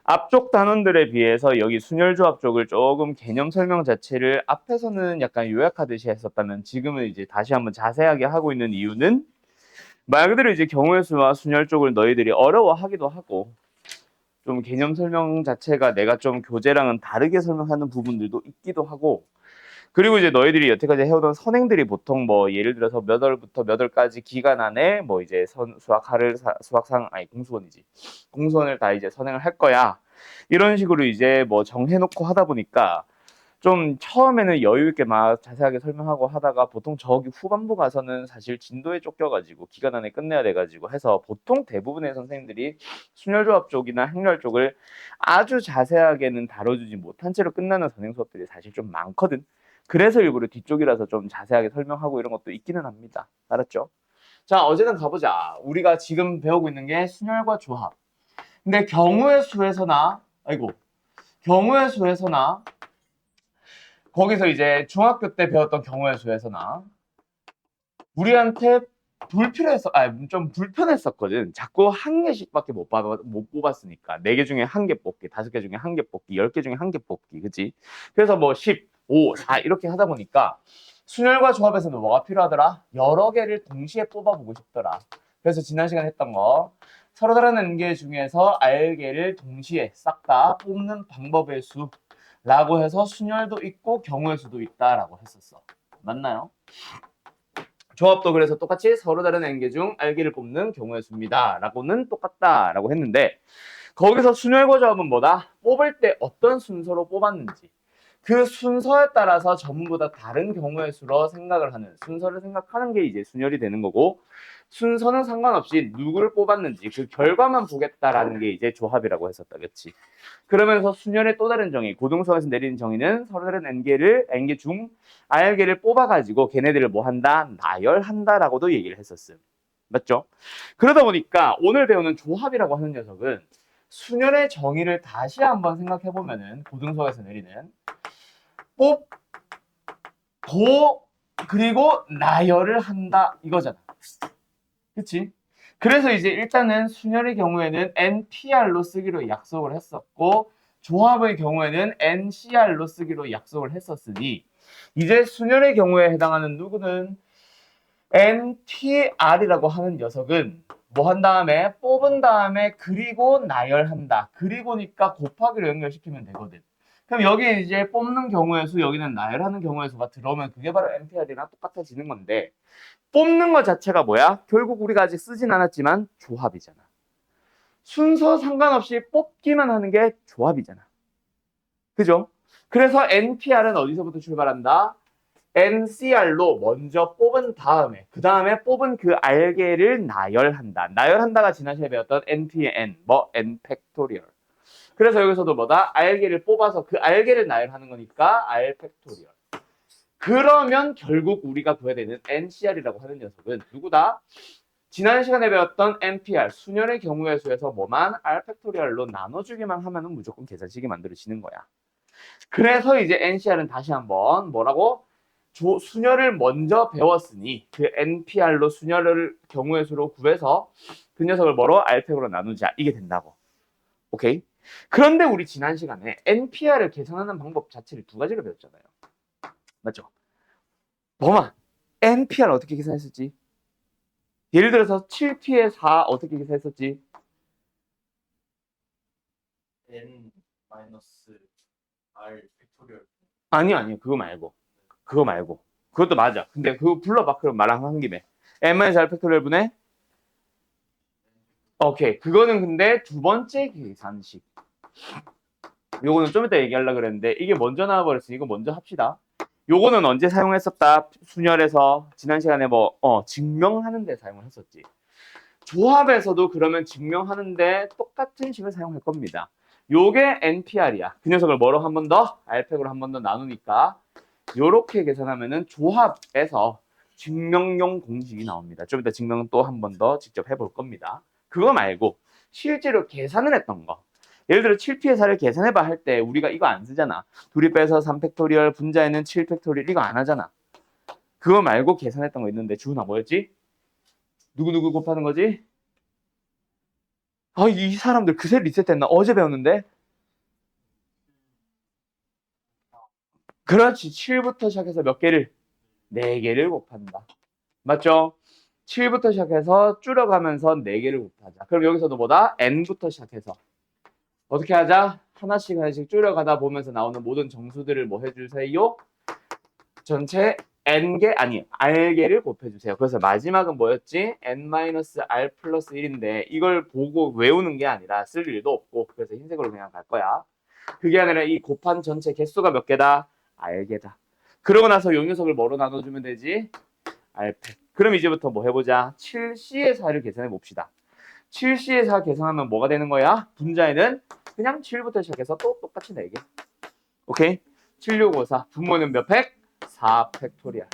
앞쪽 단원들에 비해서 여기 순열조합 쪽을 조금 개념 설명 자체를 앞에서는 약간 요약하듯이 했었다면 지금은 이제 다시 한번 자세하게 하고 있는 이유는 말 그대로 이제 경우의 수와 순열 쪽을 너희들이 어려워하기도 하고 좀 개념 설명 자체가 내가 좀 교재랑은 다르게 설명하는 부분들도 있기도 하고 그리고 이제 너희들이 여태까지 해오던 선행들이 보통 뭐 예를 들어서 몇 월부터 몇 월까지 기간 안에 뭐 이제 수학상 아니 공수원이지 공수원을 다 이제 선행을 할 거야 이런 식으로 이제 뭐 정해놓고 하다 보니까 좀 처음에는 여유 있게 막 자세하게 설명하고 하다가 보통 저기 후반부 가서는 사실 진도에 쫓겨가지고 기간 안에 끝내야 돼가지고 해서 보통 대부분의 선생님들이 순열조합 쪽이나 행렬 쪽을 아주 자세하게는 다뤄주지 못한 채로 끝나는 선행 수업들이 사실 좀 많거든. 그래서 일부러 뒤쪽이라서 좀 자세하게 설명하고 이런 것도 있기는 합니다. 알았죠? 자, 어제는 가보자. 우리가 지금 배우고 있는 게 순열과 조합. 근데 경우의 수에서나 거기서 이제 중학교 때 배웠던 경우의 수에서나 우리한테 좀 불편했었거든. 자꾸 한 개씩밖에 못 뽑았으니까. 4개 중에 1개 뽑기, 5개 중에 1개 뽑기, 10개 중에 1개 뽑기, 그치? 그래서 뭐 10, 5, 4 이렇게 하다 보니까 순열과 조합에서는 뭐가 필요하더라? 여러 개를 동시에 뽑아보고 싶더라. 그래서 지난 시간에 했던 거 서로 다른 n개 중에서 r개를 동시에 싹 다 뽑는 방법의 수라고 해서 순열도 있고 경우의 수도 있다라고 했었어. 맞나요? 조합도 그래서 똑같이 서로 다른 n개 중 r개를 뽑는 경우의 수입니다. 라고는 똑같다라고 했는데 거기서 순열과 조합은 뭐다? 뽑을 때 어떤 순서로 뽑았는지 그 순서에 따라서 전부 다 다른 경우의 수로 생각을 하는 순서를 생각하는 게 이제 순열이 되는 거고 순서는 상관없이 누구를 뽑았는지 그 결과만 보겠다라는 게 이제 조합이라고 했었다. 그치? 그러면서 순열의 또 다른 정의, 고등수학에서 내리는 정의는 서로 다른 n개 중 r개를 뽑아가지고 걔네들을 뭐 한다? 나열한다라고도 얘기를 했었음. 맞죠? 그러다 보니까 오늘 배우는 조합이라고 하는 녀석은 순열의 정의를 다시 한번 생각해보면은 고등수학에서 내리는 뽑고 그리고 나열을 한다 이거잖아. 그치? 그래서 이제 일단은 순열의 경우에는 NPR로 쓰기로 약속을 했었고 조합의 경우에는 NCR로 쓰기로 약속을 했었으니 이제 순열의 경우에 해당하는 누구는 NTR이라고 하는 녀석은 뭐 한 다음에 뽑은 다음에 그리고 나열한다. 그리고니까 곱하기로 연결시키면 되거든. 그럼 여기 이제 뽑는 경우의 수, 여기는 나열하는 경우의 수가 들어오면 그게 바로 NPR이랑 똑같아지는 건데 뽑는 것 자체가 뭐야? 결국 우리가 아직 쓰진 않았지만 조합이잖아. 순서 상관없이 뽑기만 하는 게 조합이잖아. 그죠? 그래서 NPR은 어디서부터 출발한다? NCR로 먼저 뽑은 다음에 그 다음에 뽑은 그 알개를 나열한다. 나열한다가 지난 시간에 배웠던 NP의 N, 뭐 N 팩토리얼. 그래서 여기서도 뭐다? 알개를 뽑아서 그 알개를 나열하는 거니까 R 팩토리얼. 그러면 결국 우리가 구해야 되는 NCR이라고 하는 녀석은 누구다? 지난 시간에 배웠던 NPR, 순열의 경우의 수에서 뭐만 R 팩토리얼로 나눠주기만 하면 무조건 계산식이 만들어지는 거야. 그래서 이제 NCR은 다시 한번 뭐라고? 순열을 먼저 배웠으니 그 NPR로 순열을 경우의 수로 구해서 그 녀석을 뭐로? R팩으로 나누자. 이게 된다고. 오케이? 그런데 우리 지난 시간에 NPR을 계산하는 방법 자체를 2가지로 배웠잖아요. 맞죠? 범아, NPR 어떻게 계산했었지? 예를 들어서 7P의 4 어떻게 계산했었지? N 마이너스 R 팩토리얼. 아니 그거 말고 그것도 맞아. 근데 그거 불러봐. 그럼 말랑 한 김에 n-r 팩토리얼 분의 오케이. 그거는 근데 두 번째 계산식. 요거는 좀 이따 얘기하려고 그랬는데 이게 먼저 나와버렸으니 이거 먼저 합시다. 요거는 언제 사용했었다? 순열에서 지난 시간에 증명하는 데 사용을 했었지. 조합에서도 그러면 증명하는데 똑같은 식을 사용할 겁니다. 요게 NPR이야. 그 녀석을 뭐로 한 번 더? R팩으로 한 번 더 나누니까 요렇게 계산하면은 조합에서 증명용 공식이 나옵니다. 좀 이따 증명 또 한 번 더 직접 해볼 겁니다. 그거 말고 실제로 계산을 했던 거. 예를 들어 7P의 4를 계산해봐 할 때 우리가 이거 안 쓰잖아. 둘이 빼서 3팩토리얼 분자에는 7팩토리얼 이거 안 하잖아. 그거 말고 계산했던 거 있는데 주은아 뭐였지? 누구 곱하는 거지? 이 사람들 그새 리셋했나? 어제 배웠는데? 그렇지. 7부터 시작해서 몇 개를? 4개를 곱한다. 맞죠? 7부터 시작해서 줄여가면서 4개를 곱하자. 그럼 여기서도 뭐다? n부터 시작해서 어떻게 하자? 하나씩 하나씩 줄여가다 보면서 나오는 모든 정수들을 뭐 해주세요? 전체 n개 아니 r개를 곱해주세요. 그래서 마지막은 뭐였지? n-r 플러스 1인데 이걸 보고 외우는 게 아니라 쓸 일도 없고 그래서 흰색으로 그냥 갈 거야. 그게 아니라 이 곱한 전체 개수가 몇 개다? r개다. 그러고 나서 요 녀석을 뭐로 나눠주면 되지? r팩. 그럼 이제부터 뭐 해보자. 7c의 4를 계산해 봅시다. 7c의 4 계산하면 뭐가 되는 거야? 분자에는 그냥 7부터 시작해서 또 똑같이 4개. 오케이? 7654. 분모는 몇 팩? 4 팩토리얼.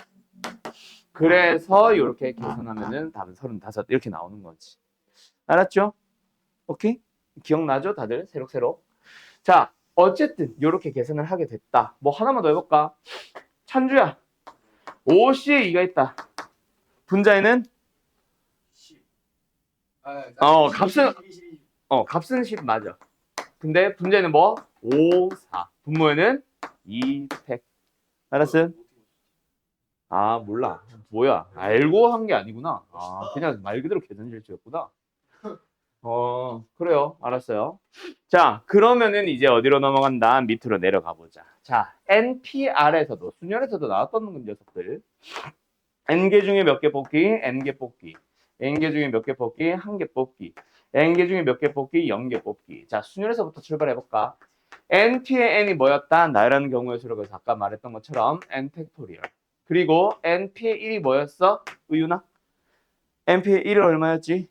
그래서 이렇게 계산하면은 답은 35 이렇게 나오는 거지. 알았죠? 오케이? 기억나죠? 다들 새록새록. 자, 어쨌든 이렇게 계산을 하게 됐다. 뭐 하나만 더 해볼까? 찬주야, 5C에 2가 있다. 분자에는 10. 값은 10 맞아. 근데 분자에는 뭐? 5, 4. 분모에는 2팩. 알았음? 아, 몰라. 뭐야. 알고 한 게 아니구나. 아, 그냥 말 그대로 계산실수였구나. 그래요. 알았어요. 자, 그러면은 이제 어디로 넘어간다? 밑으로 내려가 보자. 자, NPR에서도, 순열에서도 나왔던 녀석들. N개 중에 몇 개 뽑기? N개 뽑기. N개 중에 몇 개 뽑기? 1개 뽑기. N개 중에 몇 개 뽑기? 0개 뽑기. 자, 순열에서부터 출발해볼까? NP의 N이 뭐였다? 나라는 경우의 수로 그래서 아까 말했던 것처럼 N 팩토리얼. 그리고 NP의 1이 뭐였어? 의윤아? NP의 1은 얼마였지?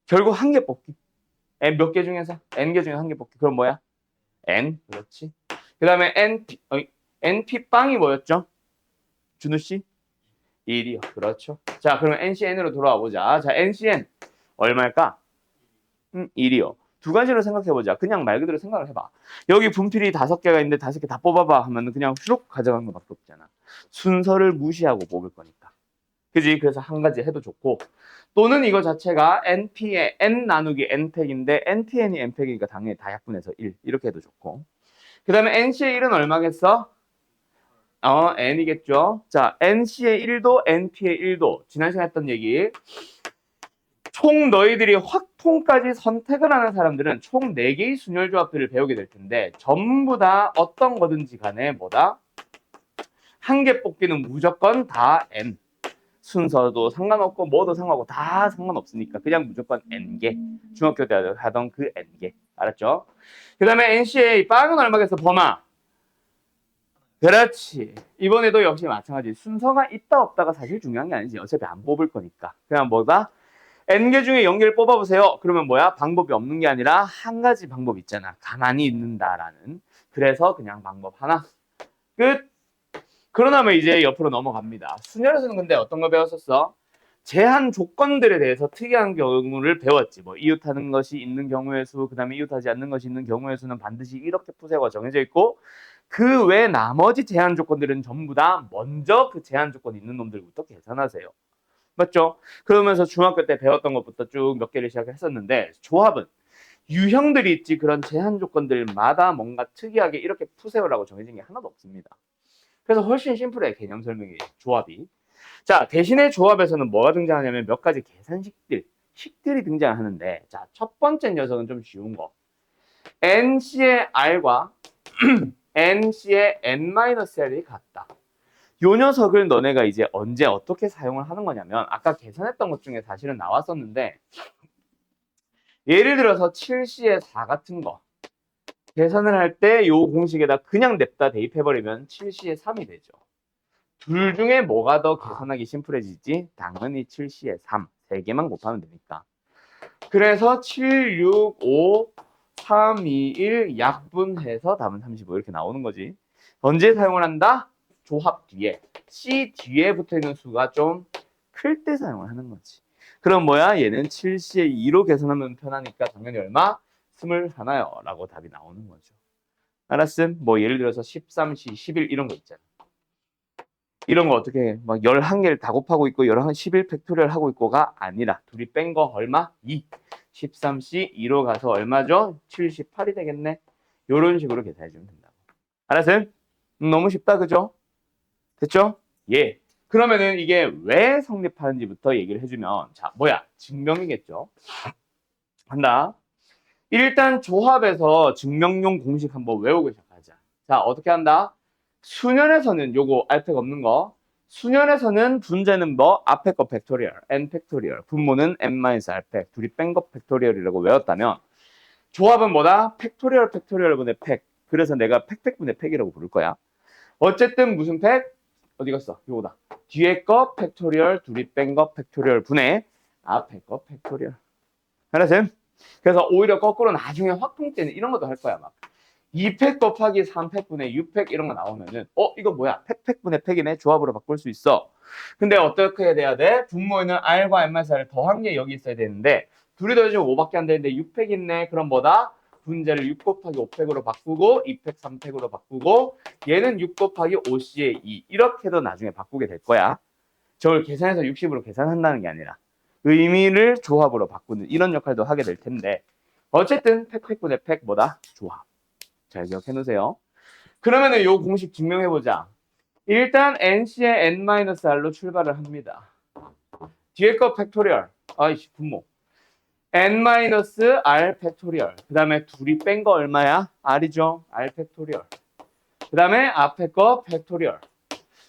결국 1개 뽑기. N 몇 개 중에서? N개 중에 1개 뽑기. 그럼 뭐야? N. 그렇지. 그 다음에 NP 빵이 뭐였죠? 준우씨? 1이요. 그렇죠. 자, 그러면 NCN으로 돌아와 보자. 자, NCN 얼마일까? 1이요. 두 가지로 생각해보자. 그냥 말 그대로 생각을 해봐. 여기 분필이 5개가 있는데 5개 다 뽑아봐 하면 그냥 쭉 가져가는 것밖에 없잖아. 순서를 무시하고 뽑을 거니까. 그지? 그래서 한 가지 해도 좋고 또는 이거 자체가 NP의 N 나누기 N팩인데 NPN이 N팩이니까 당연히 다 약분해서 1 이렇게 해도 좋고 그 다음에 NC의 1은 얼마겠어? N이겠죠. 자, NC의 1도 NP의 1도 지난 시간에 했던 얘기 총 너희들이 확통까지 선택을 하는 사람들은 총 4개의 순열 조합들을 배우게 될 텐데 전부 다 어떤 거든지 간에 뭐다? 1개 뽑기는 무조건 다 N. 순서도 상관없고 뭐도 상관없고 다 상관없으니까 그냥 무조건 N개. 중학교 때 하던 그 N개. 알았죠? 그 다음에 NCA 빵은 얼마겠어? 범아. 그렇지. 이번에도 역시 마찬가지. 순서가 있다 없다가 사실 중요한 게 아니지. 어차피 안 뽑을 거니까. 그냥 뭐다? N개 중에 0개를 뽑아보세요. 그러면 뭐야? 방법이 없는 게 아니라 한 가지 방법 있잖아. 가만히 있는다라는. 그래서 그냥 방법 하나. 끝. 그러나면 이제 옆으로 넘어갑니다. 순열에서는 근데 어떤 거 배웠었어? 제한 조건들에 대해서 특이한 경우를 배웠지. 뭐 이웃하는 것이 있는 경우의 수, 그 다음에 이웃하지 않는 것이 있는 경우의 수는 반드시 이렇게 푸세요가 정해져 있고 그 외 나머지 제한 조건들은 전부 다 먼저 그 제한 조건 있는 놈들부터 계산하세요. 맞죠? 그러면서 중학교 때 배웠던 것부터 쭉 몇 개를 시작했었는데 조합은 유형들이 있지 그런 제한 조건들마다 뭔가 특이하게 이렇게 푸세요라고 정해진 게 하나도 없습니다. 그래서 훨씬 심플해 개념 설명이 조합이. 자 대신에 조합에서는 뭐가 등장하냐면 몇 가지 식들이 등장하는데 자 첫 번째 녀석은 좀 쉬운 거. NC의 R과 NC의 N-R이 같다. 요 녀석을 너네가 이제 언제 어떻게 사용을 하는 거냐면 아까 계산했던 것 중에 사실은 나왔었는데 예를 들어서 7C의 4 같은 거 계산을 할 때 요 공식에다 그냥 냅다 대입해버리면 7C의 3이 되죠. 둘 중에 뭐가 더 계산하기 심플해지지? 당연히 7C의 3. 3개만 곱하면 되니까. 그래서 7, 6, 5, 3, 2, 1 약분해서 답은 35 이렇게 나오는 거지. 언제 사용을 한다? 조합 뒤에. C 뒤에 붙어있는 수가 좀 클 때 사용을 하는 거지. 그럼 뭐야? 얘는 7C의 2로 계산하면 편하니까 당연히 얼마? 21요 라고 답이 나오는 거죠. 알았음? 뭐 예를 들어서 13C, 11 이런 거 있잖아. 이런 거 어떻게 해? 막 11개를 다 곱하고 있고 11 팩토리얼 하고 있고가 아니라 둘이 뺀 거 얼마? 2. 13C 2로 가서 얼마죠? 78이 되겠네. 이런 식으로 계산해 주면 된다고. 알았어요? 너무 쉽다, 그죠? 됐죠? 예. 그러면은 이게 왜 성립하는지부터 얘기를 해주면, 자, 뭐야? 증명이겠죠? 한다. 일단 조합에서 증명용 공식 한번 외우고 시작하자. 자, 어떻게 한다? 수년에서는 요거 알팩 없는 거. 수년에서는 분자는 뭐? 앞에 거 팩토리얼, n 팩토리얼. 분모는 n-알팩. 둘이 뺀 거 팩토리얼이라고 외웠다면 조합은 뭐다? 팩토리얼 팩토리얼분의 팩. 그래서 내가 팩팩분의 팩이라고 부를 거야. 어쨌든 무슨 팩? 어디 갔어? 요거다. 뒤에 거 팩토리얼, 둘이 뺀 거 팩토리얼 분의 앞에 거 팩토리얼. 알았어요? 그래서 오히려 거꾸로 나중에 확통 때는 이런 것도 할 거야. 막 2팩 곱하기 3팩분의 6팩 이런 거 나오면은 이거 뭐야? 팩팩분의 팩이네. 조합으로 바꿀 수 있어. 근데 어떻게 돼야 돼? 분모에는 R과 M마이너스를 더한 게 여기 있어야 되는데 둘이 더해지면 5밖에 안 되는데 6팩 있네. 그럼 뭐다? 분자를 6 곱하기 5팩으로 바꾸고 2팩 3팩으로 바꾸고 얘는 6 곱하기 5C의 2 이렇게도 나중에 바꾸게 될 거야. 저걸 계산해서 60으로 계산한다는 게 아니라 의미를 조합으로 바꾸는 이런 역할도 하게 될 텐데 어쨌든 팩팩분의 팩 뭐다? 조합. 잘 기억해 놓으세요. 그러면은 이 공식 증명해 보자. 일단 NC의 N-R로 출발을 합니다. 뒤에 거 팩토리얼. 아이씨 분모. N-R 팩토리얼. 그 다음에 둘이 뺀 거 얼마야? R이죠. R 팩토리얼. 그 다음에 앞에 거 팩토리얼.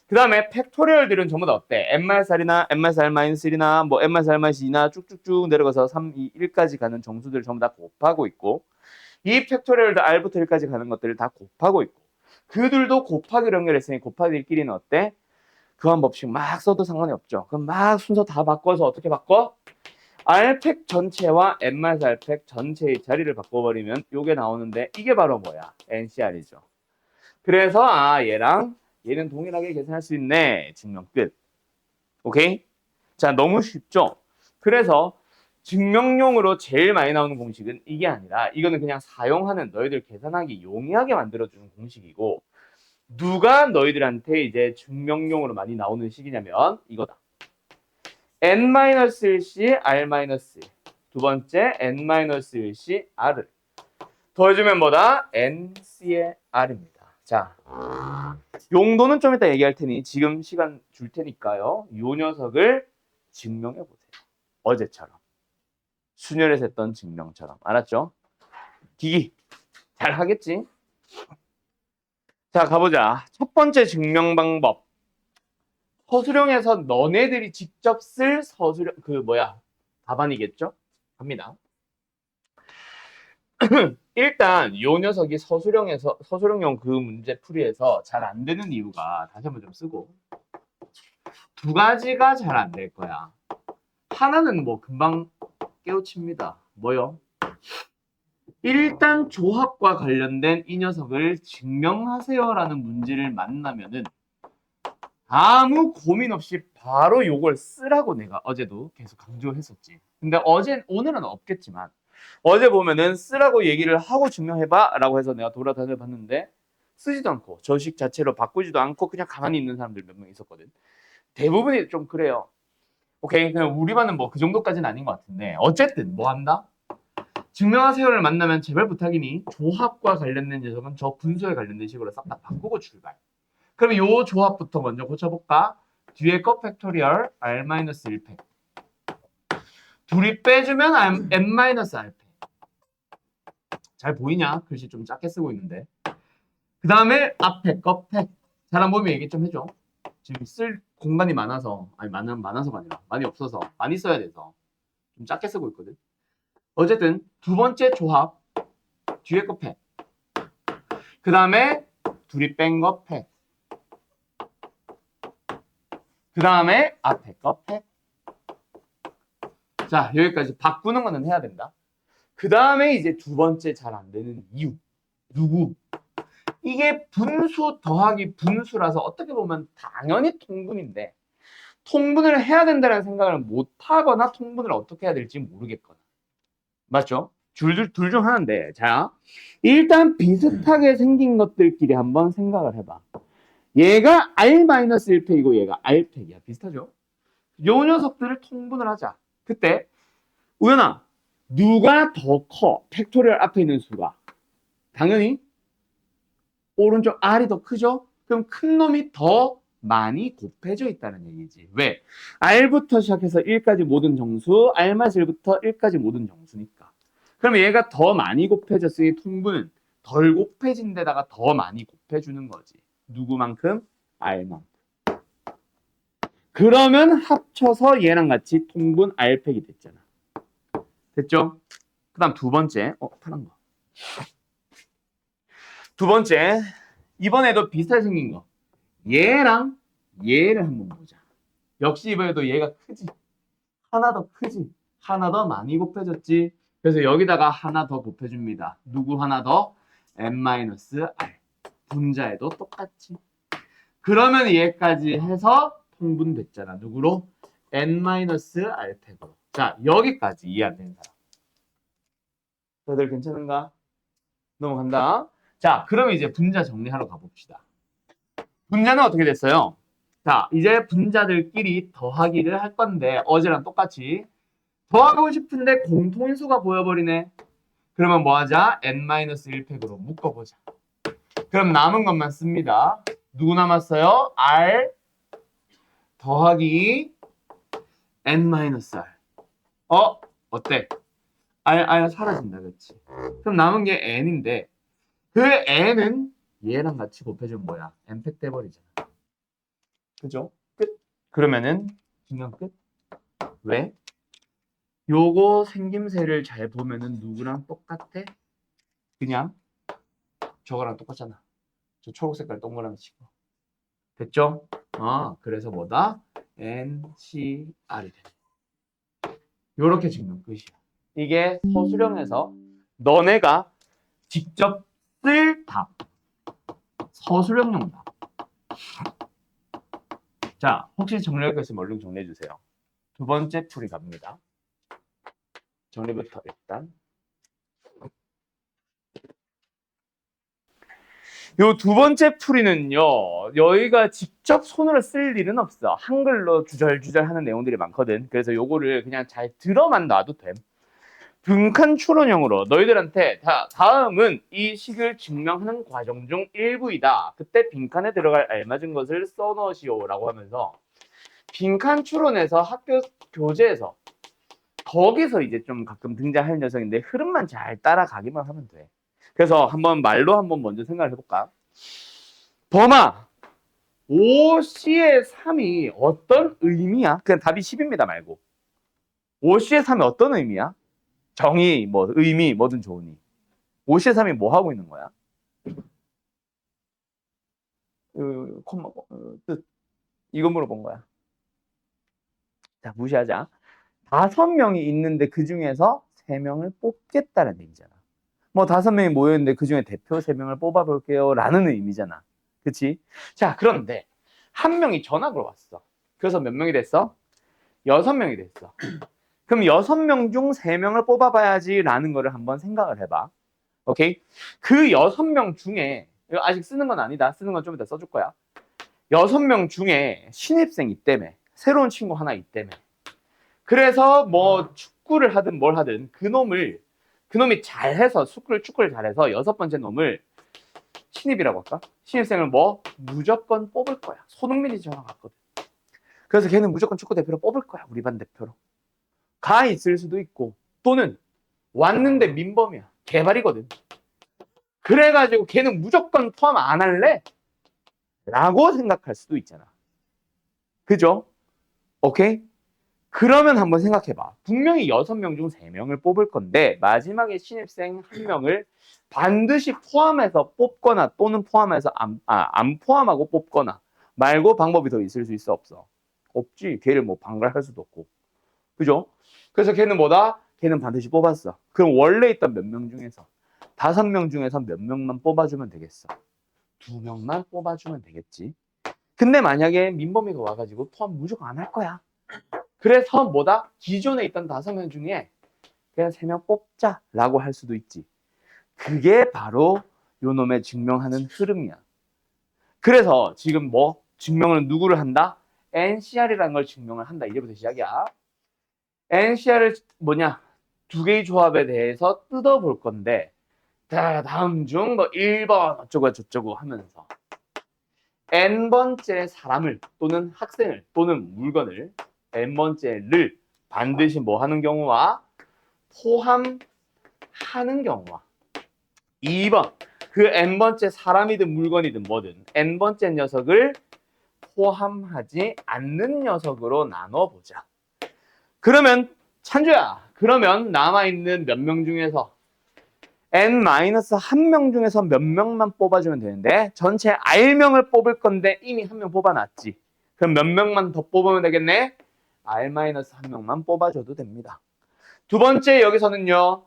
그 다음에 팩토리얼들은 전부 다 어때? n-r이나 n-r-1이나 뭐 n-r-2나 쭉쭉쭉 내려가서 3, 2, 1까지 가는 정수들 전부 다 곱하고 있고 이 팩토리얼도 r부터 1까지 가는 것들을 다 곱하고 있고 그들도 곱하기로 연결했으니 곱하기들끼리는 어때? 그한 법칙 막 써도 상관이 없죠. 그럼 막 순서 다 바꿔서 어떻게 바꿔? r팩 전체와 n-r팩 전체의 자리를 바꿔버리면 이게 나오는데 이게 바로 뭐야? NCR이죠. 그래서 얘는 동일하게 계산할 수 있네. 증명 끝. 오케이? 자, 너무 쉽죠? 그래서 증명용으로 제일 많이 나오는 공식은 이게 아니라 이거는 그냥 사용하는 너희들 계산하기 용이하게 만들어주는 공식이고 누가 너희들한테 이제 증명용으로 많이 나오는 식이냐면 이거다. n-1c r-1 두 번째 n-1c r을 더해주면 뭐다? nc의 r입니다. 자, 용도는 좀 이따 얘기할 테니 지금 시간 줄 테니까요. 요 녀석을 증명해 보세요. 어제처럼. 순열에서 했던 증명처럼. 알았죠? 기기. 잘 하겠지? 자, 가보자. 첫 번째 증명 방법. 서술형에서 너네들이 직접 쓸 서술형, 답안이겠죠? 갑니다. 일단 요 녀석이 서술형용 그 문제 풀이에서 잘 안 되는 이유가 다시 한번 좀 쓰고 두 가지가 잘 안 될 거야. 하나는 뭐 금방 깨우칩니다. 뭐요? 일단 조합과 관련된 이 녀석을 증명하세요라는 문제를 만나면은 아무 고민 없이 바로 요걸 쓰라고 내가 어제도 계속 강조했었지. 근데 오늘은 없겠지만 어제 보면은 쓰라고 얘기를 하고 증명해봐 라고 해서 내가 돌아다녀 봤는데 쓰지도 않고 저식 자체로 바꾸지도 않고 그냥 가만히 있는 사람들 몇 명 있었거든. 대부분이 좀 그래요. 오케이, 그냥 우리 반은 뭐 그 정도까지는 아닌 것 같은데 어쨌든 뭐 한다? 증명하세요를 만나면 제발 부탁이니 조합과 관련된 녀석은 저 분수에 관련된 식으로 싹 다 바꾸고 출발. 그럼 요 조합부터 먼저 고쳐볼까? 뒤에 거 팩토리얼 r-1팩 둘이 빼주면 n-r팩 잘 보이냐? 글씨 좀 작게 쓰고 있는데 그 다음에 앞에 거 팩 잘 안 보이면 얘기 좀 해줘. 지금 쓸 공간이 많아서가 아니라 많이 없어서 많이 써야 돼서 좀 작게 쓰고 있거든. 어쨌든 두 번째 조합 뒤에 거 팩 그 다음에 둘이 뺀 거 팩 그 다음에 앞에 거 팩. 자, 여기까지 바꾸는 거는 해야 된다. 그 다음에 이제 두 번째 잘 안 되는 이유. 누구? 이게 분수 더하기 분수라서 어떻게 보면 당연히 통분인데 통분을 해야 된다는 생각을 못 하거나 통분을 어떻게 해야 될지 모르겠거나. 맞죠? 둘 중 하나인데. 자, 일단 비슷하게 생긴 것들끼리 한번 생각을 해봐. 얘가 R-1팩이고 얘가 R팩이야. 비슷하죠? 요 녀석들을 통분을 하자. 그때 우연아 누가 더 커? 팩토리얼 앞에 있는 수가 당연히 오른쪽 R이 더 크죠? 그럼 큰 놈이 더 많이 곱해져 있다는 얘기지. 왜? R부터 시작해서 1까지 모든 정수, R-1부터 1까지 모든 정수니까. 그럼 얘가 더 많이 곱해졌으니 통분은 덜 곱해진 데다가 더 많이 곱해주는 거지. 누구만큼? R만큼. 그러면 합쳐서 얘랑 같이 통분 R팩이 됐잖아. 됐죠? 그 다음 두 번째. 파란 거. 두 번째. 이번에도 비슷하게 생긴 거. 얘랑 얘를 한번 보자. 역시 이번에도 얘가 크지. 하나 더 크지. 하나 더 많이 곱해졌지. 그래서 여기다가 하나 더 곱해줍니다. 누구 하나 더? n-r. 분자에도 똑같지. 그러면 얘까지 해서 통분됐잖아. 누구로? n-r팩으로. 자, 여기까지 이해 안 되는 사람. 다들 괜찮은가? 넘어간다. 자, 그러면 이제 분자 정리하러 가봅시다. 분자는 어떻게 됐어요? 자, 이제 분자들끼리 더하기를 할 건데 어제랑 똑같이 더하고 싶은데 공통인수가 보여버리네. 그러면 뭐 하자? n-1팩으로 묶어보자. 그럼 남은 것만 씁니다. 누구 남았어요? r 더하기 n-r. 어때? r 사라진다, 그렇지? 그럼 남은 게 n인데 그 n은 얘랑 같이 곱해주면 뭐야? n팩 돼버리잖아. 그죠? 끝. 그러면은 증명 끝. 왜? 요거 생김새를 잘 보면은 누구랑 똑같아? 그냥 저거랑 똑같잖아. 저 초록 색깔 동그라미 치고. 됐죠? 그래서 뭐다? NCR이 되네. 요렇게 증명 끝이야. 이게 서술형에서 너네가 직접 쓸 답. 서술형용 답. 자, 혹시 정리할 거 있으면 얼른 정리해 주세요. 두 번째 풀이 갑니다. 정리부터 일단. 요 두 번째 풀이는요, 여기가 직접 손으로 쓸 일은 없어. 한글로 주절주절 하는 내용들이 많거든. 그래서 요거를 그냥 잘 들어만 놔도 됨. 빈칸 추론형으로 너희들한테 다음은 이 식을 증명하는 과정 중 일부이다. 그때 빈칸에 들어갈 알맞은 것을 써넣으시오 라고 하면서 빈칸 추론에서 학교 교재에서 거기서 이제 좀 가끔 등장할 녀석인데 흐름만 잘 따라가기만 하면 돼. 그래서 한번 말로 한번 먼저 생각을 해볼까? 범아, 5C의 3이 어떤 의미야? 그냥 답이 10입니다 말고. 5C의 3이 어떤 의미야? 정의, 뭐 의미, 뭐든 좋으니. 5C의 3이 뭐 하고 있는 거야? 콤마, 뜻. 이거 물어본 거야. 자, 무시하자. 5명이 있는데 그 중에서 3명을 뽑겠다는 얘기잖아. 뭐 5명이 모였는데 그 중에 대표 3명을 뽑아볼게요 라는 의미잖아. 그치? 자, 그런데 한 명이 전학으로 왔어. 그래서 몇 명이 됐어? 6명이 됐어. 그럼 6명 중 3명을 뽑아봐야지 라는 거를 한번 생각을 해봐. 오케이? 그 6명 중에 이거 아직 쓰는 건 아니다. 쓰는 건 좀 이따 써줄 거야. 6명 중에 신입생 있다며. 새로운 친구 하나 있다며. 그래서 뭐 축구를 하든 뭘 하든 그놈이 잘해서 축구를 잘해서 6번째 놈을 신입이라고 할까? 신입생을 뭐 무조건 뽑을 거야. 손흥민이 전화 왔거든. 그래서 걔는 무조건 축구 대표로 뽑을 거야. 우리 반 대표로. 가 있을 수도 있고 또는 왔는데 민범이야. 개발이거든. 그래가지고 걔는 무조건 포함 안 할래? 라고 생각할 수도 있잖아. 그죠? 오케이? 그러면 한번 생각해봐. 분명히 6명 중 3명을 뽑을 건데 마지막에 신입생 1명을 반드시 포함해서 뽑거나 또는 포함해서 안 포함하고 뽑거나 말고 방법이 더 있을 수 있어 없어? 없지. 걔를 뭐 방관할 수도 없고. 그죠? 그래서 걔는 뭐다? 걔는 반드시 뽑았어. 그럼 원래 있던 몇 명 중에서 5명 중에서 몇 명만 뽑아주면 되겠어? 2명만 뽑아주면 되겠지. 근데 만약에 민범이가 와가지고 포함 무조건 안 할 거야. 그래서 뭐다? 기존에 있던 5명 중에 그냥 3명 뽑자라고 할 수도 있지. 그게 바로 요놈의 증명하는 흐름이야. 그래서 지금 뭐 증명을 누구를 한다? NCR이라는 걸 증명을 한다. 이제부터 시작이야. NCR을 뭐냐? 두 개의 조합에 대해서 뜯어볼 건데 자, 다음 중 뭐 1번 어쩌고 저쩌고 하면서 n번째 사람을 또는 학생을 또는 물건을 n번째를 반드시 뭐 하는 경우와 포함하는 경우와 2번 그 n번째 사람이든 물건이든 뭐든 n번째 녀석을 포함하지 않는 녀석으로 나눠보자. 그러면 찬주야, 그러면 남아있는 몇 명 중에서 n-1명 중에서 몇 명만 뽑아주면 되는데 전체 r명을 뽑을 건데 이미 한 명 뽑아놨지. 그럼 몇 명만 더 뽑으면 되겠네? r-1명만 뽑아줘도 됩니다. 두 번째 여기서는요.